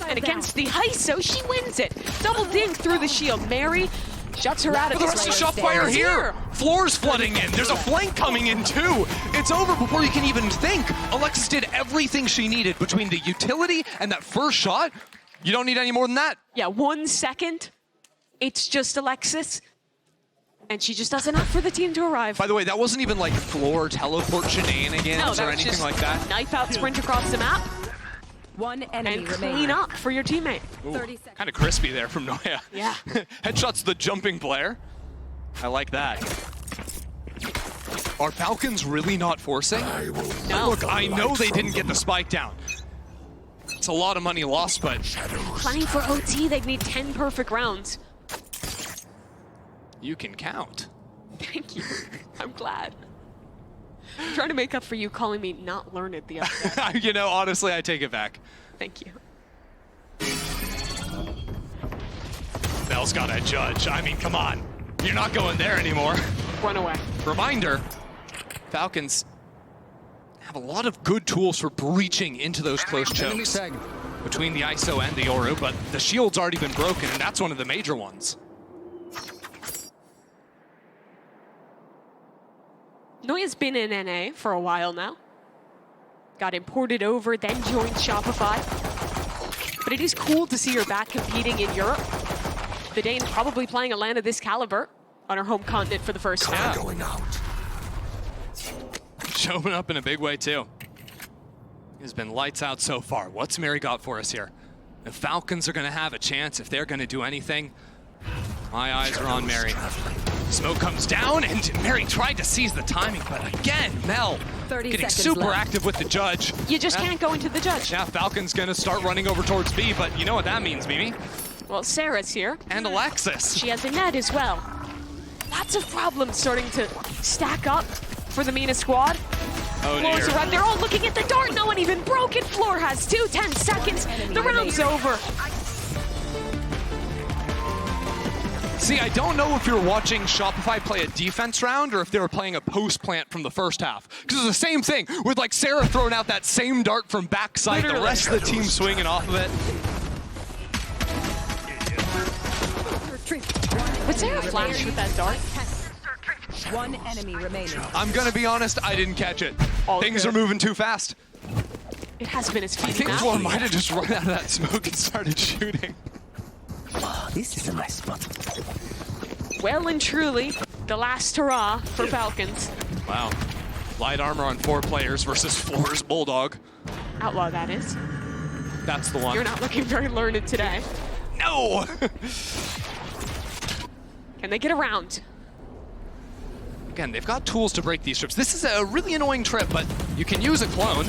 Speaker 7: And against the Hyso, she wins it. Double ding through the shield. Mary shuts her out of
Speaker 8: The
Speaker 7: this
Speaker 8: rest of Shopify are here. Floor's flooding in. There's a flank coming in too. It's over before you can even think. Alexis did everything she needed between the utility and that first shot. You don't need any more than that.
Speaker 7: Yeah, 1 second. It's just Alexis. And she just does enough for the team to arrive.
Speaker 8: By the way, that wasn't even like floor teleport shenanigans or anything like that.
Speaker 7: Knife out, sprint across the map,
Speaker 11: One enemy
Speaker 7: and
Speaker 11: remaining.
Speaker 7: clean up for your teammate.
Speaker 11: 30 seconds.
Speaker 8: Kind of crispy there from Noya.
Speaker 7: Yeah.
Speaker 8: Headshots the jumping player. I like that. Are Falcons really not forcing?
Speaker 7: No.
Speaker 8: Look, I know they didn't get the spike down. It's a lot of money lost, but
Speaker 7: Planning for OT, they'd need 10 perfect rounds.
Speaker 8: you can count.
Speaker 7: Thank you. I'm glad. I'm trying to make up for you calling me not learned the other day.
Speaker 8: You know, honestly, I take it back.
Speaker 7: Thank you.
Speaker 8: Bell's gotta judge. I mean, come on. You're not going there anymore.
Speaker 7: run away.
Speaker 8: Reminder, Falcons have a lot of good tools for breaching into those close chokes between the ISO and the Yoru, but the shield's already been broken, and that's one of the major ones.
Speaker 7: Noya's been in NA for a while now. Got imported over, then joined Shopify. But it is cool to see her back competing in Europe. The Dane probably playing a LAN of this caliber on her home continent for the first time.
Speaker 9: Going out.
Speaker 8: Showing up in a big way, too. It's been lights out so far. What's Mary got for us here? The Falcons are going to have a chance if they're going to do anything. My eyes are on Mary. Smoke comes down, and Mary tried to seize the timing, but again, Mel getting super active with the judge.
Speaker 7: You just can't go into the judge.
Speaker 8: Yeah, Falcon's going to start running over towards B, but you know what that means, Mimi.
Speaker 7: Well, Sarah's here.
Speaker 8: And Alexis.
Speaker 7: She has a net as well. Lots of problems starting to stack up for the MENA squad.
Speaker 8: Oh,
Speaker 7: Floor's
Speaker 8: dear.
Speaker 7: arrived. They're all looking at the dart. No one even broke it. Floor has 10 seconds. The round's over.
Speaker 8: See, I don't know if you're watching Shopify play a defense round or if they were playing a post plant from the first half. Because it's the same thing with like Sarah throwing out that same dart from backside, the rest of the team swinging off of it.
Speaker 7: But Sarah flashed with that dart.
Speaker 11: One enemy remaining.
Speaker 8: I'm gonna be honest, I didn't catch it.
Speaker 7: All
Speaker 8: Things
Speaker 7: good.
Speaker 8: are moving too fast.
Speaker 7: It has been his
Speaker 8: I
Speaker 7: feet
Speaker 8: think
Speaker 7: now.
Speaker 8: Floor might have just run out of that smoke and started shooting.
Speaker 9: This is a nice spot.
Speaker 7: Well and truly, the last hurrah for Falcons.
Speaker 8: Wow. Light armor on 4 players versus Floor's Bulldog.
Speaker 7: Outlaw, that is.
Speaker 8: That's the one.
Speaker 7: You're not looking very learned today.
Speaker 8: No!
Speaker 7: Can they get around?
Speaker 8: Again, they've got tools to break these trips. This is a really annoying trip, but you can use a clone.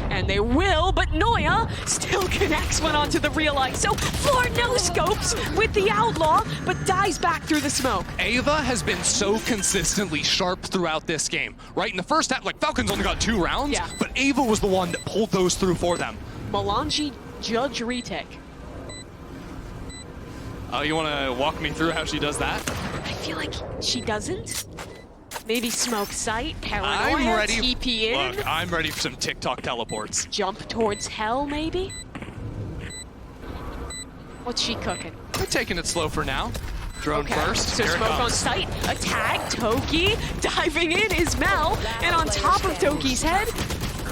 Speaker 7: And they will, but Noya still connects one onto the real ISO. Floor no scopes with the Outlaw, but dies back through the smoke.
Speaker 8: Ava has been so consistently sharp throughout this game. Right in the first half, like Falcons only got 2 rounds,
Speaker 7: Yeah.
Speaker 8: but Ava was the one that pulled those through for them.
Speaker 7: Melange judge retake.
Speaker 8: Oh, you want to walk me through how she does that?
Speaker 7: I feel like she doesn't. Maybe smoke sight, paranoia,
Speaker 8: I'm ready.
Speaker 7: TP in,
Speaker 8: Look, I'm ready for some TikTok teleports.
Speaker 7: jump towards hell maybe? What's she cooking?
Speaker 8: We're taking it slow for now. Drone first.
Speaker 7: So
Speaker 8: Here it
Speaker 7: smoke on
Speaker 8: comes.
Speaker 7: sight, a tag, Toki, diving in is Mel, and on top of Toki's head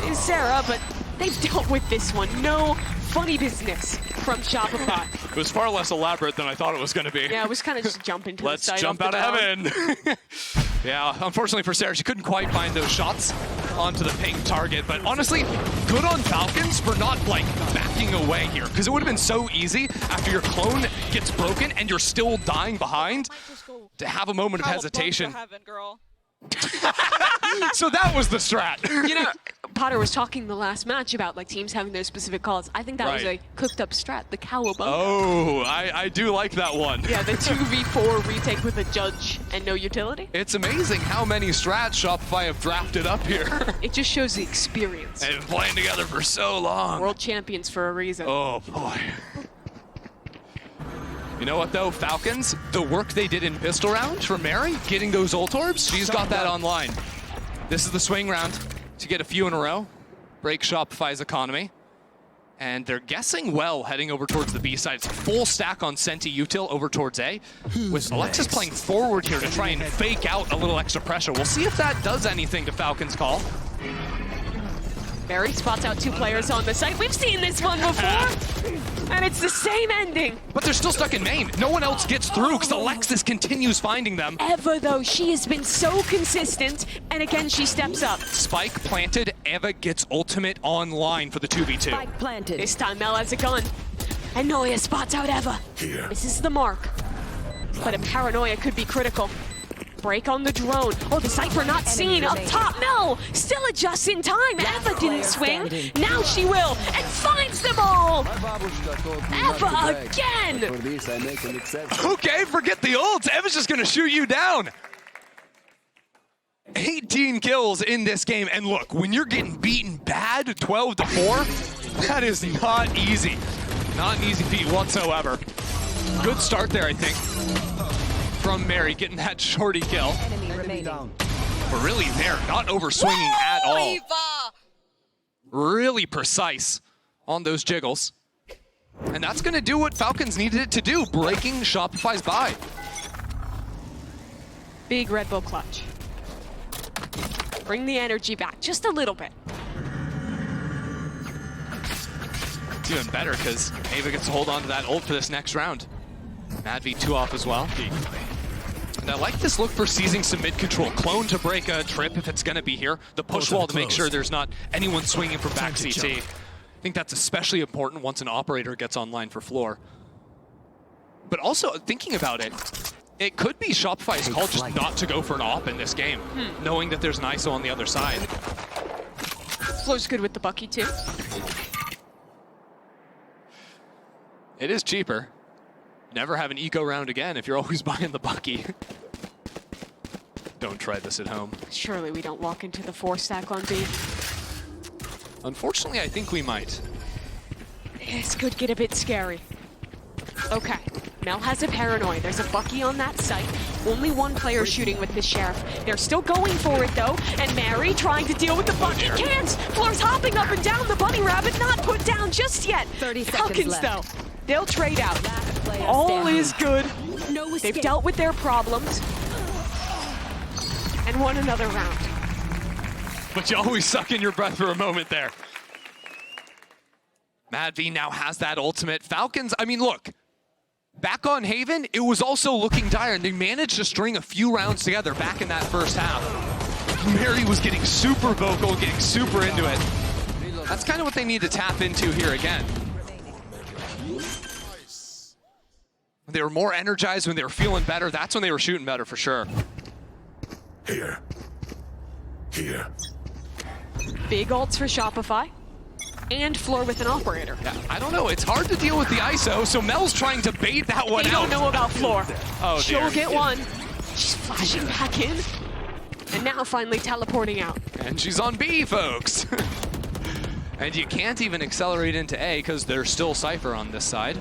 Speaker 7: is Sarah, but they've dealt with this one. No funny business from Shopify.
Speaker 8: It was far less elaborate than I thought it was going to be.
Speaker 7: Yeah, it was kind of just jumping to
Speaker 8: Let's
Speaker 7: the side.
Speaker 8: jump
Speaker 7: off
Speaker 8: out
Speaker 7: the
Speaker 8: of
Speaker 7: dome.
Speaker 8: heaven. Yeah, unfortunately for Sarah, she couldn't quite find those shots onto the pink target. But honestly, good on Falcons for not, like, backing away here. Because it would have been so easy after your clone gets broken and you're still dying behind to have a moment of hesitation.
Speaker 10: Heaven, girl.
Speaker 8: So that was the strat.
Speaker 7: You know, Potter was talking the last match about like teams having their specific calls. I think that was a
Speaker 8: Right.
Speaker 7: cooked up strat, the cowabunga.
Speaker 8: Oh, I do like that one.
Speaker 7: Yeah, the 2v4 retake with a judge and no utility.
Speaker 8: It's amazing how many strats Shopify have drafted up here.
Speaker 7: It just shows the experience.
Speaker 8: They've been playing together for so long.
Speaker 7: World champions for a reason.
Speaker 8: Oh, boy. You know what, though? Falcons, the work they did in pistol round for Mary, getting those ult orbs, she's got that online. This is the swing round to get a few in a row, break Shopify's economy. And they're guessing well heading over towards the B side. It's a full stack on Senti Util over towards A, with Alexis playing forward here to try and fake out a little extra pressure. We'll see if that does anything to Falcons' call.
Speaker 7: Mary spots out 2 players on the site. We've seen this one before. And it's the same ending.
Speaker 8: But they're still stuck in main. No one else gets through because Alexis continues finding them.
Speaker 7: Eva, though, she has been so consistent. And again, she steps up.
Speaker 8: Spike planted, Eva gets ultimate online for the 2v2.
Speaker 11: Spike planted.
Speaker 7: This time, Mel has a gun. And Noya spots out Eva. This is the mark. But a paranoia could be critical. Break on the drone. Oh, the Cypher not seen. Up top, Mel still adjusts in time. Eva didn't swing. Now she will. And finds them all. Eva again.
Speaker 8: Okay, forget the ults. Eva's just gonna shoot you down. 18 kills in this game. And look, when you're getting beaten bad 12-4, that is not easy. Not an easy feat whatsoever. Good start there, I think. from Mary, getting that shorty kill.
Speaker 11: Enemy remaining.
Speaker 8: But really there, not overswinging at all. Really precise on those jiggles. And that's gonna do what Falcons needed it to do, breaking Shopify's buy.
Speaker 7: Big Red Bull clutch. Bring the energy back just a little bit.
Speaker 8: It's even better because Ava gets to hold on to that ult for this next round. Mad V2 off as well. And I like this look for seizing some mid control. Clone to break a trip if it's gonna be here. The push wall to make sure there's not anyone swinging from back CT. I think that's especially important once an operator gets online for Floor. But also, thinking about it, it could be Shopify's call just not to go for an op in this game, knowing that there's an ISO on the other side.
Speaker 7: Floor's good with the Bucky too.
Speaker 8: It is cheaper. Never have an eco round again if you're always buying the Bucky. Don't try this at home.
Speaker 7: Surely we don't walk into the 4-stack on B.
Speaker 8: Unfortunately, I think we might.
Speaker 7: This could get a bit scary. Okay, Mel has a paranoid. There's a Bucky on that site. Only one player shooting with the Sheriff. They're still going for it though, and Mary trying to deal with the Bucky can't! Floor's hopping up and down, the bunny rabbit not put down just yet.
Speaker 11: 30 seconds
Speaker 7: Falcons
Speaker 11: left.
Speaker 7: though, they'll trade out. All is good.
Speaker 11: No escape.
Speaker 7: They've dealt with their problems and won another round.
Speaker 8: But you always suck in your breath for a moment there. Mad V now has that ultimate. Falcons, I mean, look, back on Haven, it was also looking dire, and they managed to string a few rounds together back in that first half. Mary was getting super vocal, getting super into it. That's kind of what they need to tap into here again. When they were more energized, when they were feeling better, that's when they were shooting better for sure.
Speaker 9: Here.
Speaker 7: Big ults for Shopify. And Floor with an operator.
Speaker 8: Yeah, I don't know, it's hard to deal with the ISO, so Mel's trying to bait that one
Speaker 7: They
Speaker 8: out.
Speaker 7: don't know about Floor.
Speaker 8: Oh,
Speaker 7: She'll
Speaker 8: dear.
Speaker 7: get one. She's flashing back in. And now finally teleporting out.
Speaker 8: And she's on B, folks. And you can't even accelerate into A because there's still Cypher on this side.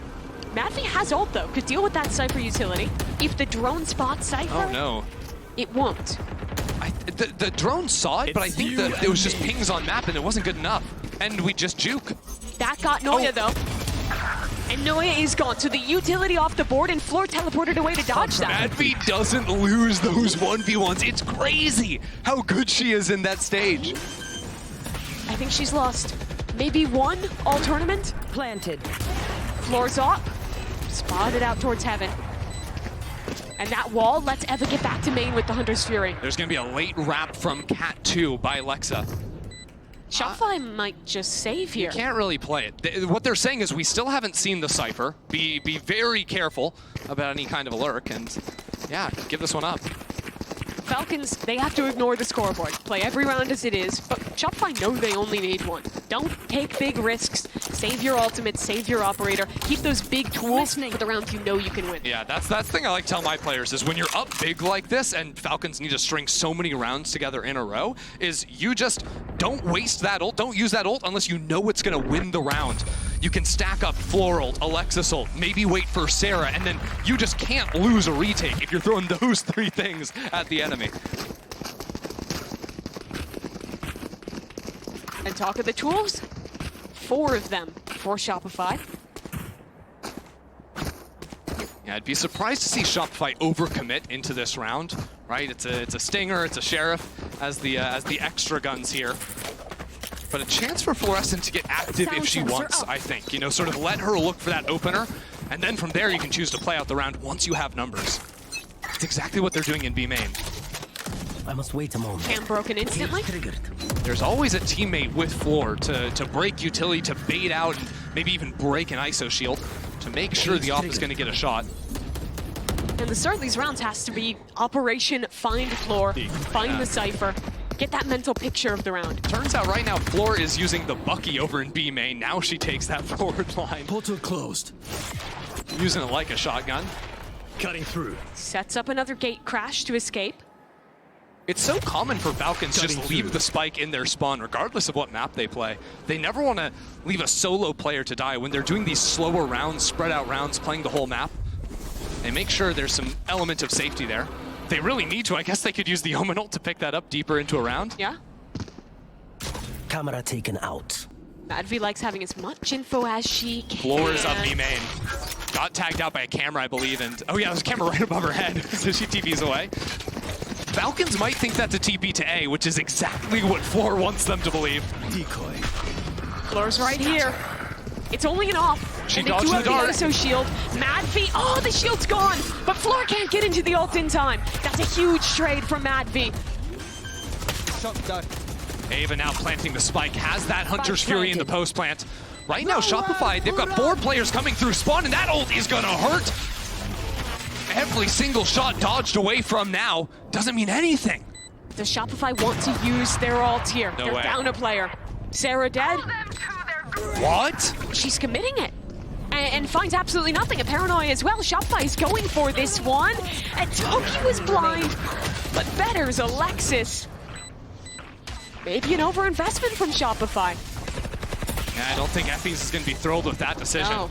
Speaker 7: Madvi has ult though, could deal with that Cypher utility. If the drone spots Cypher,
Speaker 8: Oh no.
Speaker 7: it won't.
Speaker 8: The drone saw it, but I think that it was just pings on map and it wasn't good enough. And we just juke.
Speaker 7: That got Noya though. And Noya is gone, so the utility off the board and Floor teleported away to dodge that.
Speaker 8: Madvi doesn't lose those 1v1s. It's crazy how good she is in that stage.
Speaker 7: I think she's lost maybe one all tournament.
Speaker 11: Planted.
Speaker 7: Floor's up, spotted out towards Heaven. And that wall lets Eva get back to main with the Hunter's Fury.
Speaker 8: There's gonna be a late wrap from Cat 2 by Alexa.
Speaker 7: Shopify might just save here.
Speaker 8: Can't really play it. What they're saying is we still haven't seen the Cypher. Be very careful about any kind of a lurk, and yeah, give this one up.
Speaker 7: Falcons, they have to ignore the scoreboard. Play every round as it is, but Shopify know they only need one. Don't take big risks. Save your ultimate, save your operator. Keep those big tools for the rounds you know you can win.
Speaker 8: Yeah, that's the thing I like to tell my players is when you're up big like this and Falcons need to string so many rounds together in a row, is you just don't waste that ult. Don't use that ult unless you know it's gonna win the round. You can stack up Floor ult, Alexis ult, maybe wait for Sarah, and then you just can't lose a retake if you're throwing those three things at the enemy.
Speaker 7: And talk of the tools, 4 of them for Shopify.
Speaker 8: Yeah, I'd be surprised to see Shopify overcommit into this round, right? It's a Stinger, it's a Sheriff as the extra guns here. But a chance for Fluorescent to get active if she wants, I think. You know, sort of let her look for that opener, and then from there you can choose to play out the round once you have numbers. That's exactly what they're doing in B main.
Speaker 9: I must wait a moment.
Speaker 7: Cam broken instantly.
Speaker 8: There's always a teammate with Floor to break utility, to bait out, and maybe even break an ISO shield to make sure the op is going to get a shot.
Speaker 7: And the start of these rounds has to be Operation Find Floor, find the Cypher, get that mental picture of the round.
Speaker 8: Turns out right now Floor is using the Bucky over in B main. Now she takes that forward line.
Speaker 9: Portal closed.
Speaker 8: Using it like a shotgun.
Speaker 9: Cutting through.
Speaker 7: Sets up another gate crash to escape.
Speaker 8: It's so common for Falcons to just leave the spike in their spawn, regardless of what map they play. They never want to leave a solo player to die when they're doing these slower rounds, spread out rounds, playing the whole map. They make sure there's some element of safety there. They really need to. I guess they could use the OMEN ult to pick that up deeper into a round.
Speaker 7: Yeah.
Speaker 9: Camera taken out.
Speaker 7: Madvi likes having as much info as she can.
Speaker 8: Floor is up B main. Got tagged out by a camera, I believe, and oh yeah, there's a camera right above her head, so she TPs away. Falcons might think that's a TP to A, which is exactly what Floor wants them to believe.
Speaker 9: Decoy.
Speaker 7: Floor's right here. It's only an off.
Speaker 8: She
Speaker 7: and they
Speaker 8: dodged
Speaker 7: do have
Speaker 8: the dart.
Speaker 7: ISO shield. Madvi, oh, the shield's gone, but Floor can't get into the ult in time. That's a huge trade from Madvi.
Speaker 8: Ava now planting the spike, has that Hunter's Fury in the post plant. Right now, Shopify, they've got 4 players coming through spawn, and that ult is gonna hurt. Every single shot dodged away from now doesn't mean anything.
Speaker 7: Does Shopify want to use their ult here?
Speaker 8: No
Speaker 7: They're
Speaker 8: way.
Speaker 7: down a player. Sarah dead.
Speaker 8: What?
Speaker 7: She's committing it. And finds absolutely nothing. A Paranoia as well. Shopify is going for this one. And Toki was blind, but better's Alexis. Maybe an overinvestment from Shopify.
Speaker 8: Yeah, I don't think Effie's is going to be thrilled with that decision.
Speaker 7: No.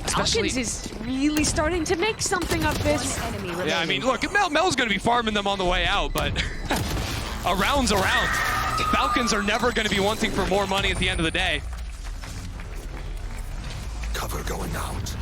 Speaker 8: Especially,
Speaker 7: Falcons is really starting to make something of this.
Speaker 8: yeah, I mean, look, Mel's going to be farming them on the way out, but a round's a round. Falcons are never going to be wanting for more money at the end of the day.
Speaker 9: Cover going out.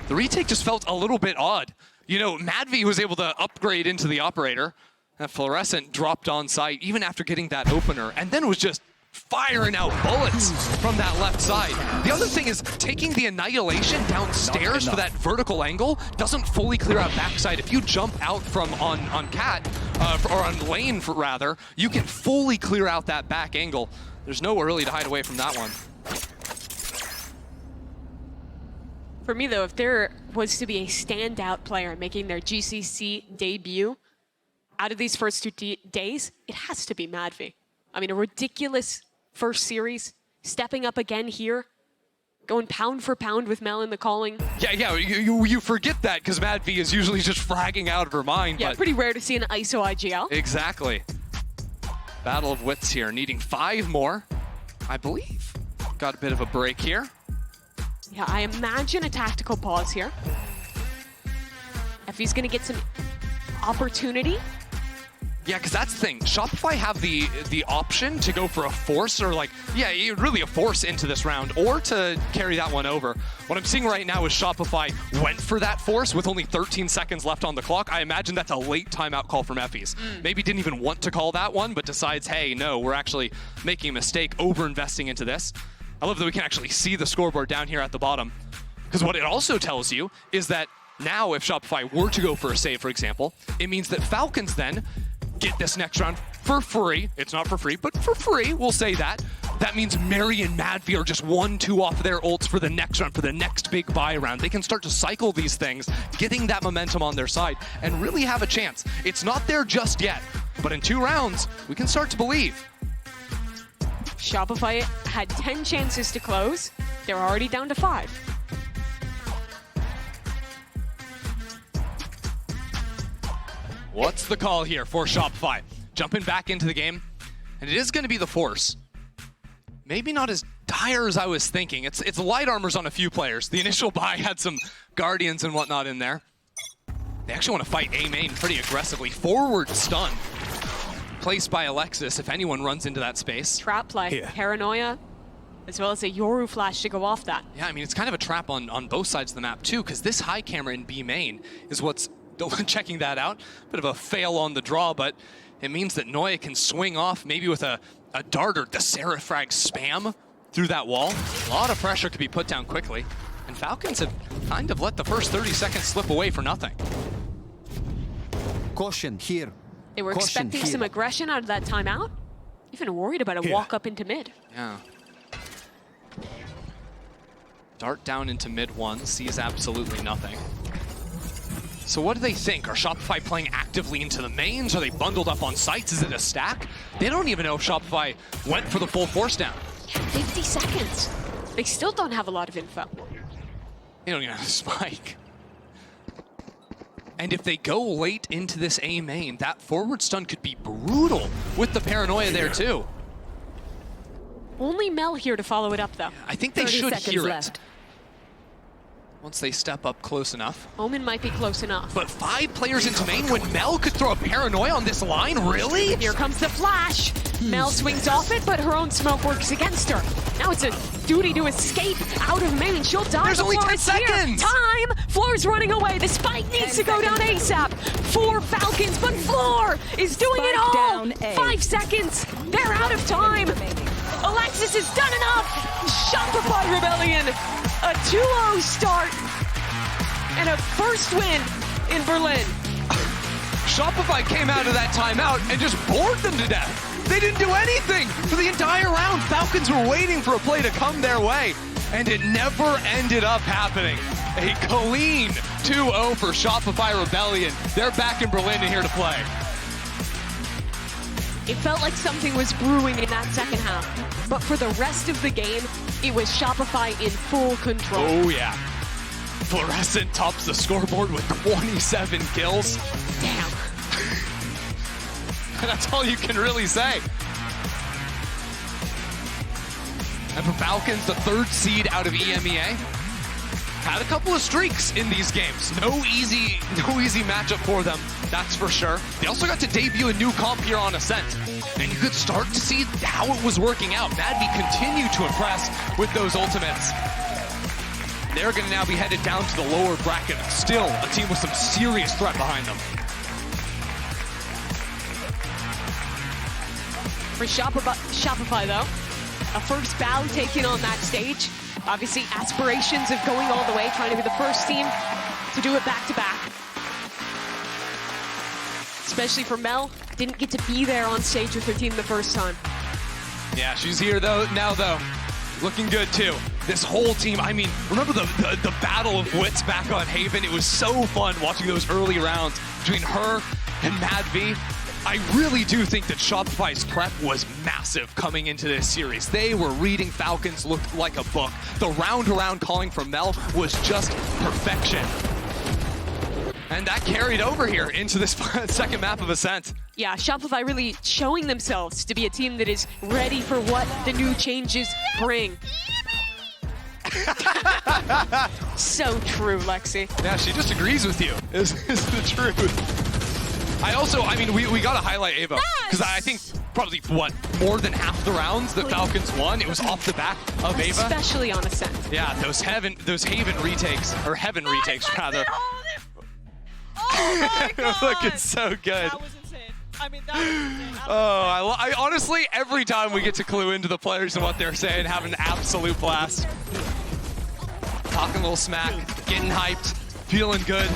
Speaker 8: The retake just felt a little bit odd. You know, Madvi was able to upgrade into the operator. That Fluorescent dropped on site even after getting that opener, and then was just firing out bullets from that left side. The other thing is taking the Annihilation downstairs for that vertical angle doesn't fully clear out backside. If you jump out from on Cat, or on Lane rather, you can fully clear out that back angle. There's nowhere really to hide away from that one.
Speaker 7: For me though, if there was to be a standout player making their GCC debut out of these first 2 days, it has to be Madvi. I mean, a ridiculous first series, stepping up again here, going pound for pound with Mel in the calling.
Speaker 8: Yeah, you forget that because Madvi is usually just fragging out of her mind.
Speaker 7: Yeah,
Speaker 8: but
Speaker 7: pretty rare to see an ISO IGL.
Speaker 8: Exactly. Battle of wits here, needing 5 more, I believe. Got a bit of a break here.
Speaker 7: Yeah, I imagine a tactical pause here. If he's gonna get some opportunity.
Speaker 8: Yeah, because that's the thing. Shopify have the option to go for a force, or like, yeah, really a force into this round, or to carry that one over. What I'm seeing right now is Shopify went for that force with only 13 seconds left on the clock. I imagine that's a late timeout call from Effie's. Maybe didn't even want to call that one, but decides, hey, no, we're actually making a mistake, over-investing into this. I love that we can actually see the scoreboard down here at the bottom. Because what it also tells you is that now if Shopify were to go for a save, for example, it means that Falcons then get this next round for free. It's not for free, but for free, we'll say that. That means Mary and Madvi are just 1-2 off their ults for the next round, for the next big buy round. They can start to cycle these things, getting that momentum on their side, and really have a chance. It's not there just yet, but in 2 rounds, we can start to believe.
Speaker 7: Shopify had 10 chances to close. They're already down to 5.
Speaker 8: What's the call here for Shopify? Jumping back into the game, and it is going to be the force. Maybe not as dire as I was thinking. It's light armors on a few players. The initial buy had some Guardians and whatnot in there. They actually want to fight A main pretty aggressively. Forward stun placed by Alexis if anyone runs into that space.
Speaker 7: Trap play,
Speaker 9: Here.
Speaker 7: Paranoia, as well as a Yoru flash to go off that.
Speaker 8: Yeah, I mean, it's kind of a trap on both sides of the map too, because this high camera in B main is what's checking that out. Bit of a fail on the draw, but it means that Noya can swing off maybe with a dart or the Seraphrag spam through that wall. A lot of pressure could be put down quickly, and Falcons have kind of let the first 30 seconds slip away for nothing.
Speaker 13: Caution here.
Speaker 7: They were
Speaker 13: Caution
Speaker 7: expecting
Speaker 13: here.
Speaker 7: some aggression out of that timeout. Even worried about a
Speaker 9: Here.
Speaker 7: walk up into mid.
Speaker 8: Yeah. Dart down into mid 1, sees absolutely nothing. So what do they think? Are Shopify playing actively into the mains? Are they bundled up on sites? Is it a stack? They don't even know if Shopify went for the full force down.
Speaker 7: Yeah, 50 seconds. They still don't have a lot of info.
Speaker 8: They don't even have a spike. And if they go late into this A main, that forward stun could be brutal with the Paranoia there too.
Speaker 7: Only Mel here to follow it up though.
Speaker 8: I think they
Speaker 11: 30
Speaker 8: should
Speaker 11: seconds
Speaker 8: hear
Speaker 11: left.
Speaker 8: it. once they step up close enough.
Speaker 7: OMEN might be close enough.
Speaker 8: But 5 players into main when Mel could throw a paranoia on this line, really?
Speaker 7: Here comes the flash. Mel swings off it, but her own smoke works against her. Now it's a duty to escape out of main. She'll die.
Speaker 8: There's only 10 seconds.
Speaker 7: Time. Floor's running away. The spike needs to go down ASAP. 4 Falcons, but Floor is doing it all.
Speaker 11: Down A.
Speaker 7: 5 seconds. They're out of time. Alexis has done enough. Shopify Rebellion. A 2-0 start and a first win in Berlin.
Speaker 8: Shopify came out of that timeout and just bored them to death. They didn't do anything for the entire round. Falcons were waiting for a play to come their way, and it never ended up happening. A clean 2-0 for Shopify Rebellion. They're back in Berlin and here to play.
Speaker 7: It felt like something was brewing in that second half, but for the rest of the game, it was Shopify in full control.
Speaker 8: Oh yeah. Fluorescent tops the scoreboard with 27 kills.
Speaker 7: Damn.
Speaker 8: That's all you can really say. And for Falcons, the 3rd seed out of EMEA, had a couple of streaks in these games. No easy matchup for them, that's for sure. They also got to debut a new comp here on Ascent, and you could start to see how it was working out. Madvi continued to impress with those ultimates. They're going to now be headed down to the lower bracket. Still a team with some serious threat behind them.
Speaker 7: For Shopify, though, a first bow taken on that stage. Obviously, aspirations of going all the way, trying to be the first team to do it back-to-back. Especially for Mel, didn't get to be there on stage with her team the first time.
Speaker 8: Yeah, she's here now, looking good too. This whole team, I mean, remember the battle of wits back on Haven? It was so fun watching those early rounds between her and Madvi. I really do think that Shopify's prep was massive coming into this series. They were reading Falcons, looked like a book. The round-around calling from Mel was just perfection. And that carried over here into this second map of Ascent.
Speaker 7: Yeah, Shopify really showing themselves to be a team that is ready for what the new changes bring. So true, Lexi.
Speaker 8: Yeah, she just agrees with you, is the truth. I mean, we got to highlight Ava, because I think probably, more than half the rounds the Falcons won, it was off the back of Ava.
Speaker 7: Especially on Ascent.
Speaker 8: Yeah, those Haven retakes, or Heaven retakes, rather.
Speaker 10: Oh my god!
Speaker 8: Looking so good.
Speaker 10: That was insane. I mean, that was insane.
Speaker 8: I honestly, every time we get to clue into the players and what they're saying, have an absolute blast. Talking a little smack, getting hyped, feeling good.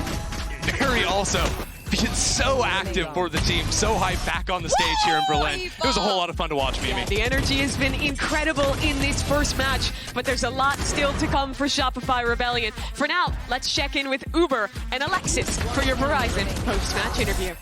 Speaker 8: Barry also being so active for the team, so hyped back on the stage here in Berlin. It was a whole lot of fun to watch, Mimi.
Speaker 7: Yeah, the energy has been incredible in this first match, but there's a lot still to come for Shopify Rebellion. For now, let's check in with Uber and Alexis for your Verizon post-match interview.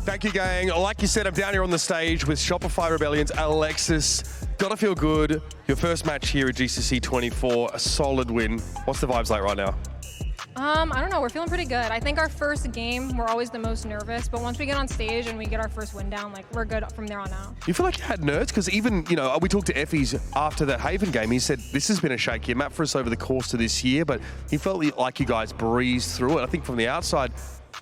Speaker 1: Thank you, gang. Like you said, I'm down here on the stage with Shopify Rebellion's Alexis. Gotta feel good. Your first match here at GCC 24, a solid win. What's the vibes like right now?
Speaker 13: I don't know, we're feeling pretty good. I think our first game, we're always the most nervous, but once we get on stage and we get our first win down, like, we're good from there on out.
Speaker 1: You feel like you had nerves? Because even, you know, we talked to Effie's after that Haven game. He said, this has been a shaky map for us over the course of this year, but he felt like you guys breezed through it. I think from the outside,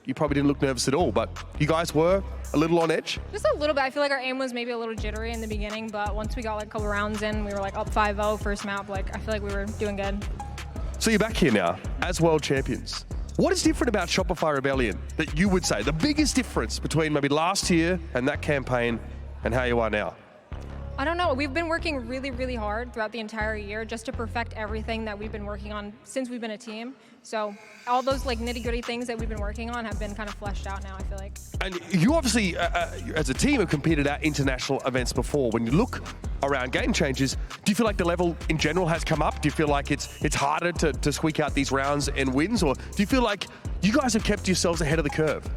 Speaker 1: you probably didn't look nervous at all, but you guys were a little on edge?
Speaker 13: Just a little bit. I feel like our aim was maybe a little jittery in the beginning, but once we got like a couple rounds in, we were like up 5-0 first map. Like, I feel like we were doing good.
Speaker 1: So you're back here now as world champions. What is different about Shopify Rebellion that you would say, the biggest difference between maybe last year and that campaign and how you are now?
Speaker 13: I don't know. We've been working really, really hard throughout the entire year just to perfect everything that we've been working on since we've been a team. So all those like nitty-gritty things that we've been working on have been kind of fleshed out now, I feel like.
Speaker 1: And you obviously, as a team, have competed at international events before. When you look around game changes, do you feel like the level in general has come up? Do you feel like it's harder to squeak out these rounds and wins? Or do you feel like you guys have kept yourselves ahead of the curve?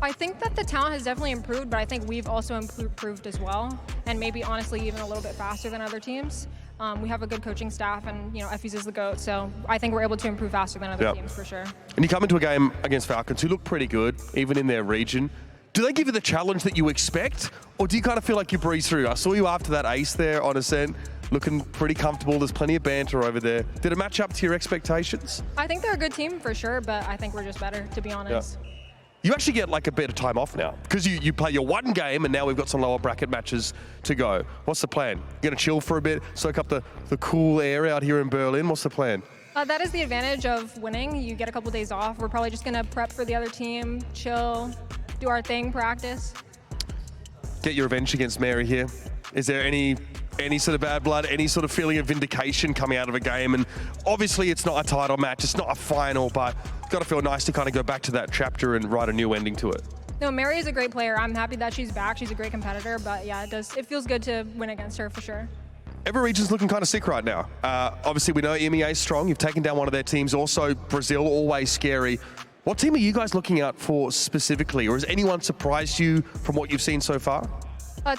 Speaker 13: I think that the talent has definitely improved, but I think we've also improved as well, and maybe honestly even a little bit faster than other teams. We have a good coaching staff, and you know, Effie's is the GOAT, so I think we're able to improve faster than other teams for sure.
Speaker 1: And you come into a game against Falcons who look pretty good, even in their region. Do they give you the challenge that you expect, or do you kind of feel like you breeze through? I saw you after that ace there on Ascent. looking pretty comfortable. There's plenty of banter over there. Did it match up to your expectations?
Speaker 13: I think they're a good team for sure, but I think we're just better, to be honest.
Speaker 1: Yeah. You actually get like a bit of time off now because you play your one game and now we've got some lower bracket matches to go. What's the plan? You're going to chill for a bit, soak up the cool air out here in Berlin? What's the plan?
Speaker 13: That is the advantage of winning. You get a couple days off. We're probably just going to prep for the other team, chill, do our thing, practice.
Speaker 1: Get your revenge against Mary here. Is there any sort of bad blood, any sort of feeling of vindication coming out of a game? And obviously it's not a title match, it's not a final, but it's got to feel nice to kind of go back to that chapter and write a new ending to it.
Speaker 13: No, Mary is a great player. I'm happy that she's back. She's a great competitor, but yeah, it feels good to win against her for sure.
Speaker 1: Every region's looking kind of sick right now. Obviously we know EMEA is strong. You've taken down one of their teams. Also Brazil, always scary. What team are you guys looking out for specifically? Or has anyone surprised you from what you've seen so far?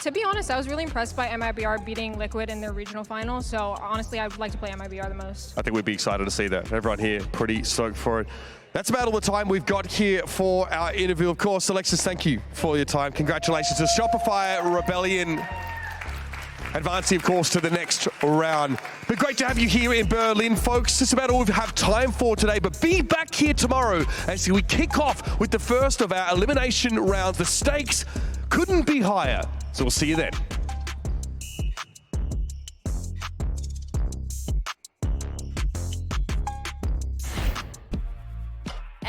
Speaker 13: To be honest, I was really impressed by MIBR beating Liquid in their regional final. So honestly, I would like to play MIBR the most.
Speaker 1: I think we'd be excited to see that. Everyone here pretty stoked for it. That's about all the time we've got here for our interview. Of course, Alexis, thank you for your time. Congratulations to Shopify Rebellion. Advancing, of course, to the next round. But great to have you here in Berlin, folks. That's about all we have time for today. But be back here tomorrow as we kick off with the first of our elimination rounds. The stakes couldn't be higher. So we'll see you then.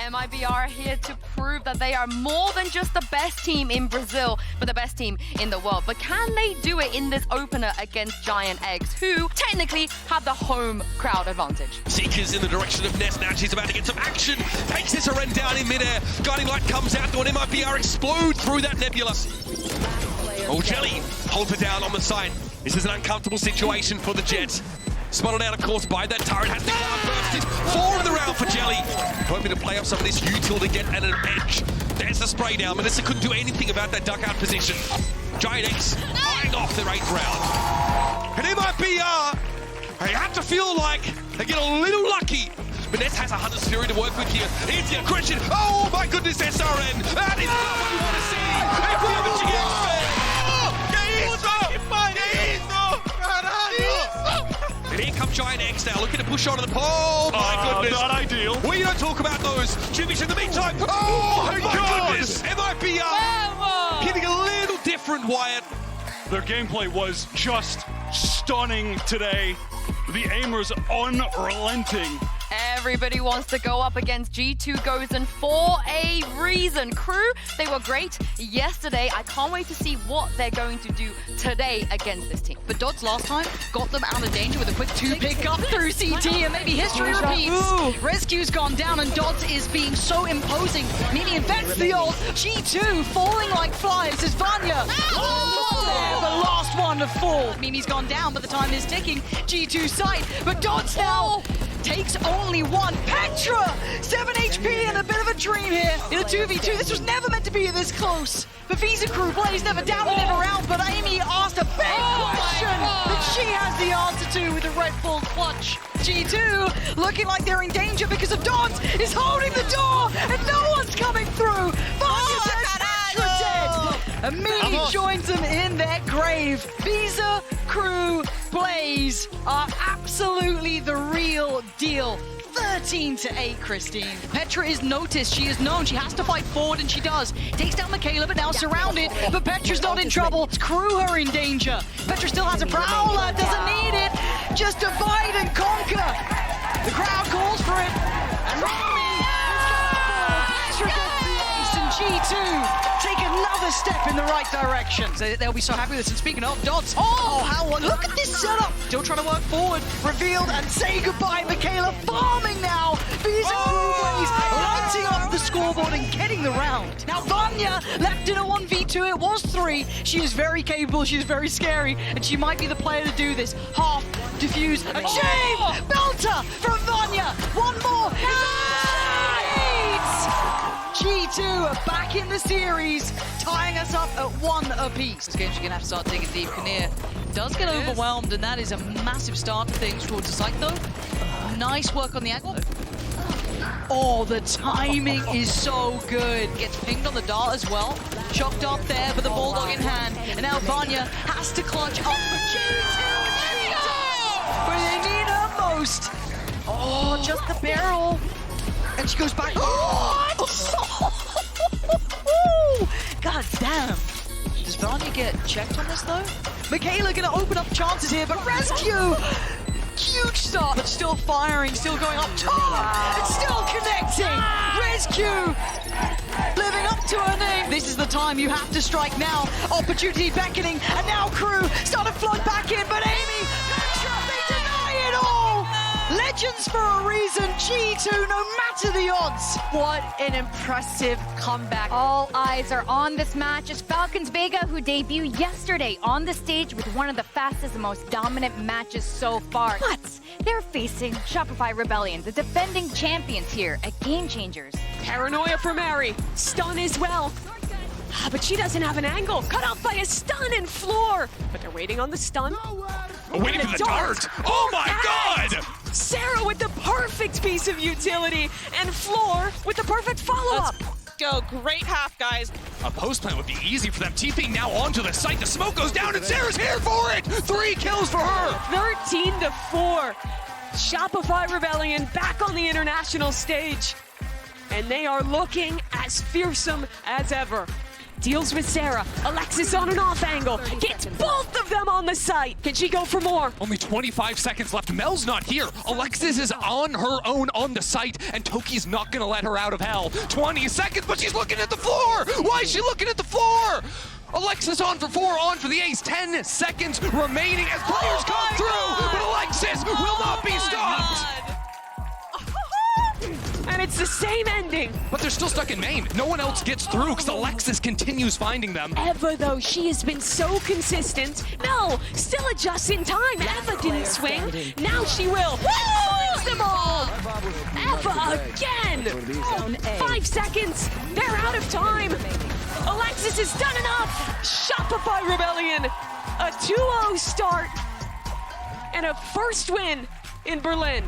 Speaker 14: MIBR here to prove that they are more than just the best team in Brazil, but the best team in the world. But can they do it in this opener against Giant Eggs, who technically have the home crowd advantage?
Speaker 1: Seekers in the direction of Ness. Now she's about to get some action. Takes this Aren down in midair. Guiding light comes out. The MIBR explode through that nebula. Oh, Jelly holds her down on the side. This is an uncomfortable situation for the Jets. Spotted out, of course, by that turret. Has to go bursted. 4 in the round for Jelly. Hoping to play off some of this util to get at an edge. There's the spray down. Melissa couldn't do anything about that duck out position. Giant X eyeing off their 8th round. And MIBR, they have to feel like they get a little lucky. But Ness has a Hunter's Fury to work with here. Here's the aggression. Oh my goodness, SRN. That is not what you want to see. If we have a GX fan. And here comes Giant X now, looking to push onto the pole. My goodness.
Speaker 4: Not ideal.
Speaker 1: We don't talk about those. Jimmy's in the meantime. Oh my goodness. MIBR hitting a little different, Wyatt.
Speaker 4: Their gameplay was just stunning today. The aimers unrelenting.
Speaker 14: Everybody wants to go up against G2 Gozen for a reason. Crew, they were great yesterday. I can't wait to see what they're going to do today against this team.
Speaker 15: But Dodds last time got them out of danger with a quick 2 pick up through CT, and maybe history repeats. Rescue's gone down, and Dodds is being so imposing. Mimi invents the ult. G2 falling like flies as Vanya. The last one to fall. Mimi's gone down, but the time is ticking. G2 side, but Dodds now takes only 1. Petra! 7 HP and a bit of a dream here in a 2v2. This was never meant to be this close. But Visa Crew plays never down and never out, but Amy asked a big question that she has the answer to with the Red Bull clutch. G2 looking like they're in danger because of Dons is holding the door and no one's coming through. Petra dead. And Mimi joins them in their grave. Visa Crew plays are absolutely the real deal. 13-8, Christine. Petra is noticed. She is known. She has to fight forward, and she does. Takes down Michaela, but now surrounded. But Petra's not in trouble. Crew are in danger. Petra still has a prowler. Doesn't need it. Just divide and conquer. The crowd calls for it. And Rami is going to fall. Petra gets the ace, and G2 take another step in the right direction. They'll be so happy with this. And speaking of Dodds, look at this setup. Still trying to work forward. Revealed and say goodbye. Michaela farming now. Visa Crew plays, lighting up the scoreboard and getting the round. Now Vanya left in a 1v2. It was 3. She is very capable. She is very scary. And she might be the player to do this. Half, diffuse, and shame! Belter from Vanya. One more. G2 are back in the series, tying us up at 1 apiece. This game she's going to have to start digging deep. Kinnear does get overwhelmed, and that is a massive start to things towards the site, though. Nice work on the angle. Oh, the timing is so good. Gets pinged on the dart as well. Shock dart there, but the Bulldog in hand. And now Vanya has to clutch up for G2. where they need her most. Oh, just the barrel. And she goes back. Oh! God damn. Does Vanya get checked on this though? Michaela gonna open up chances here, but Rescue! Huge start, but still firing, still going up top! It's still connecting! Rescue! Living up to her name. This is the time you have to strike now. Opportunity beckoning, and now crew start to flood back in, but Amy, they deny it all! Legends for a reason, G2, no matter the odds.
Speaker 3: What an impressive comeback. All eyes are on this match as Falcons Vega, who debuted yesterday on the stage with one of the fastest and most dominant matches so far. But they're facing Shopify Rebellion, the defending champions here at Game Changers.
Speaker 7: Paranoia for Mary. Stun as well. But she doesn't have an angle. Cut off by a stun and Floor. But they're waiting on the stun.
Speaker 8: Waiting for the dart. Oh my God!
Speaker 7: Sarah with the perfect piece of utility, and Floor with the perfect follow-up.
Speaker 10: Go, great half, guys.
Speaker 8: A post plant would be easy for them. TPing now onto the site. The smoke goes down, and Sarah's here for it. 3 kills for her.
Speaker 7: 13-4. Shopify Rebellion back on the international stage. And they are looking as fearsome as ever. Deals with Sarah. Alexis on an off angle. Gets both of them on the site. Can she go for more?
Speaker 8: Only 25 seconds left. Mel's not here. Alexis is on her own on the site, and Toki's not going to let her out of hell. 20 seconds, but she's looking at the floor. Why is she looking at the floor? Alexis on for 4, on for the ace. 10 seconds remaining as players come through, but Alexis will not be stopped.
Speaker 7: And it's the same ending.
Speaker 8: But they're still stuck in main. No one else gets through because Alexis continues finding them.
Speaker 7: Eva, though, she has been so consistent. No, still adjusts in time. Eva didn't swing. Now she will. Finds them all. Eva again. 5 seconds. They're out of time. Alexis has done enough. Shopify Rebellion. A 2-0 start. And a first win in Berlin.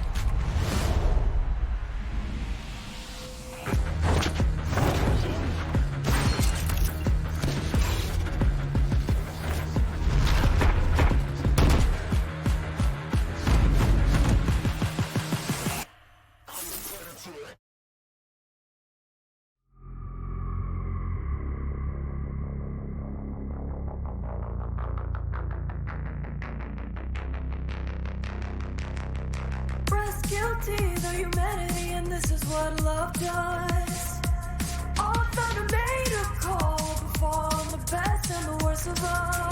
Speaker 12: Guilty, the humanity, and this is what love does. All thunder made a call before the best and the worst of us.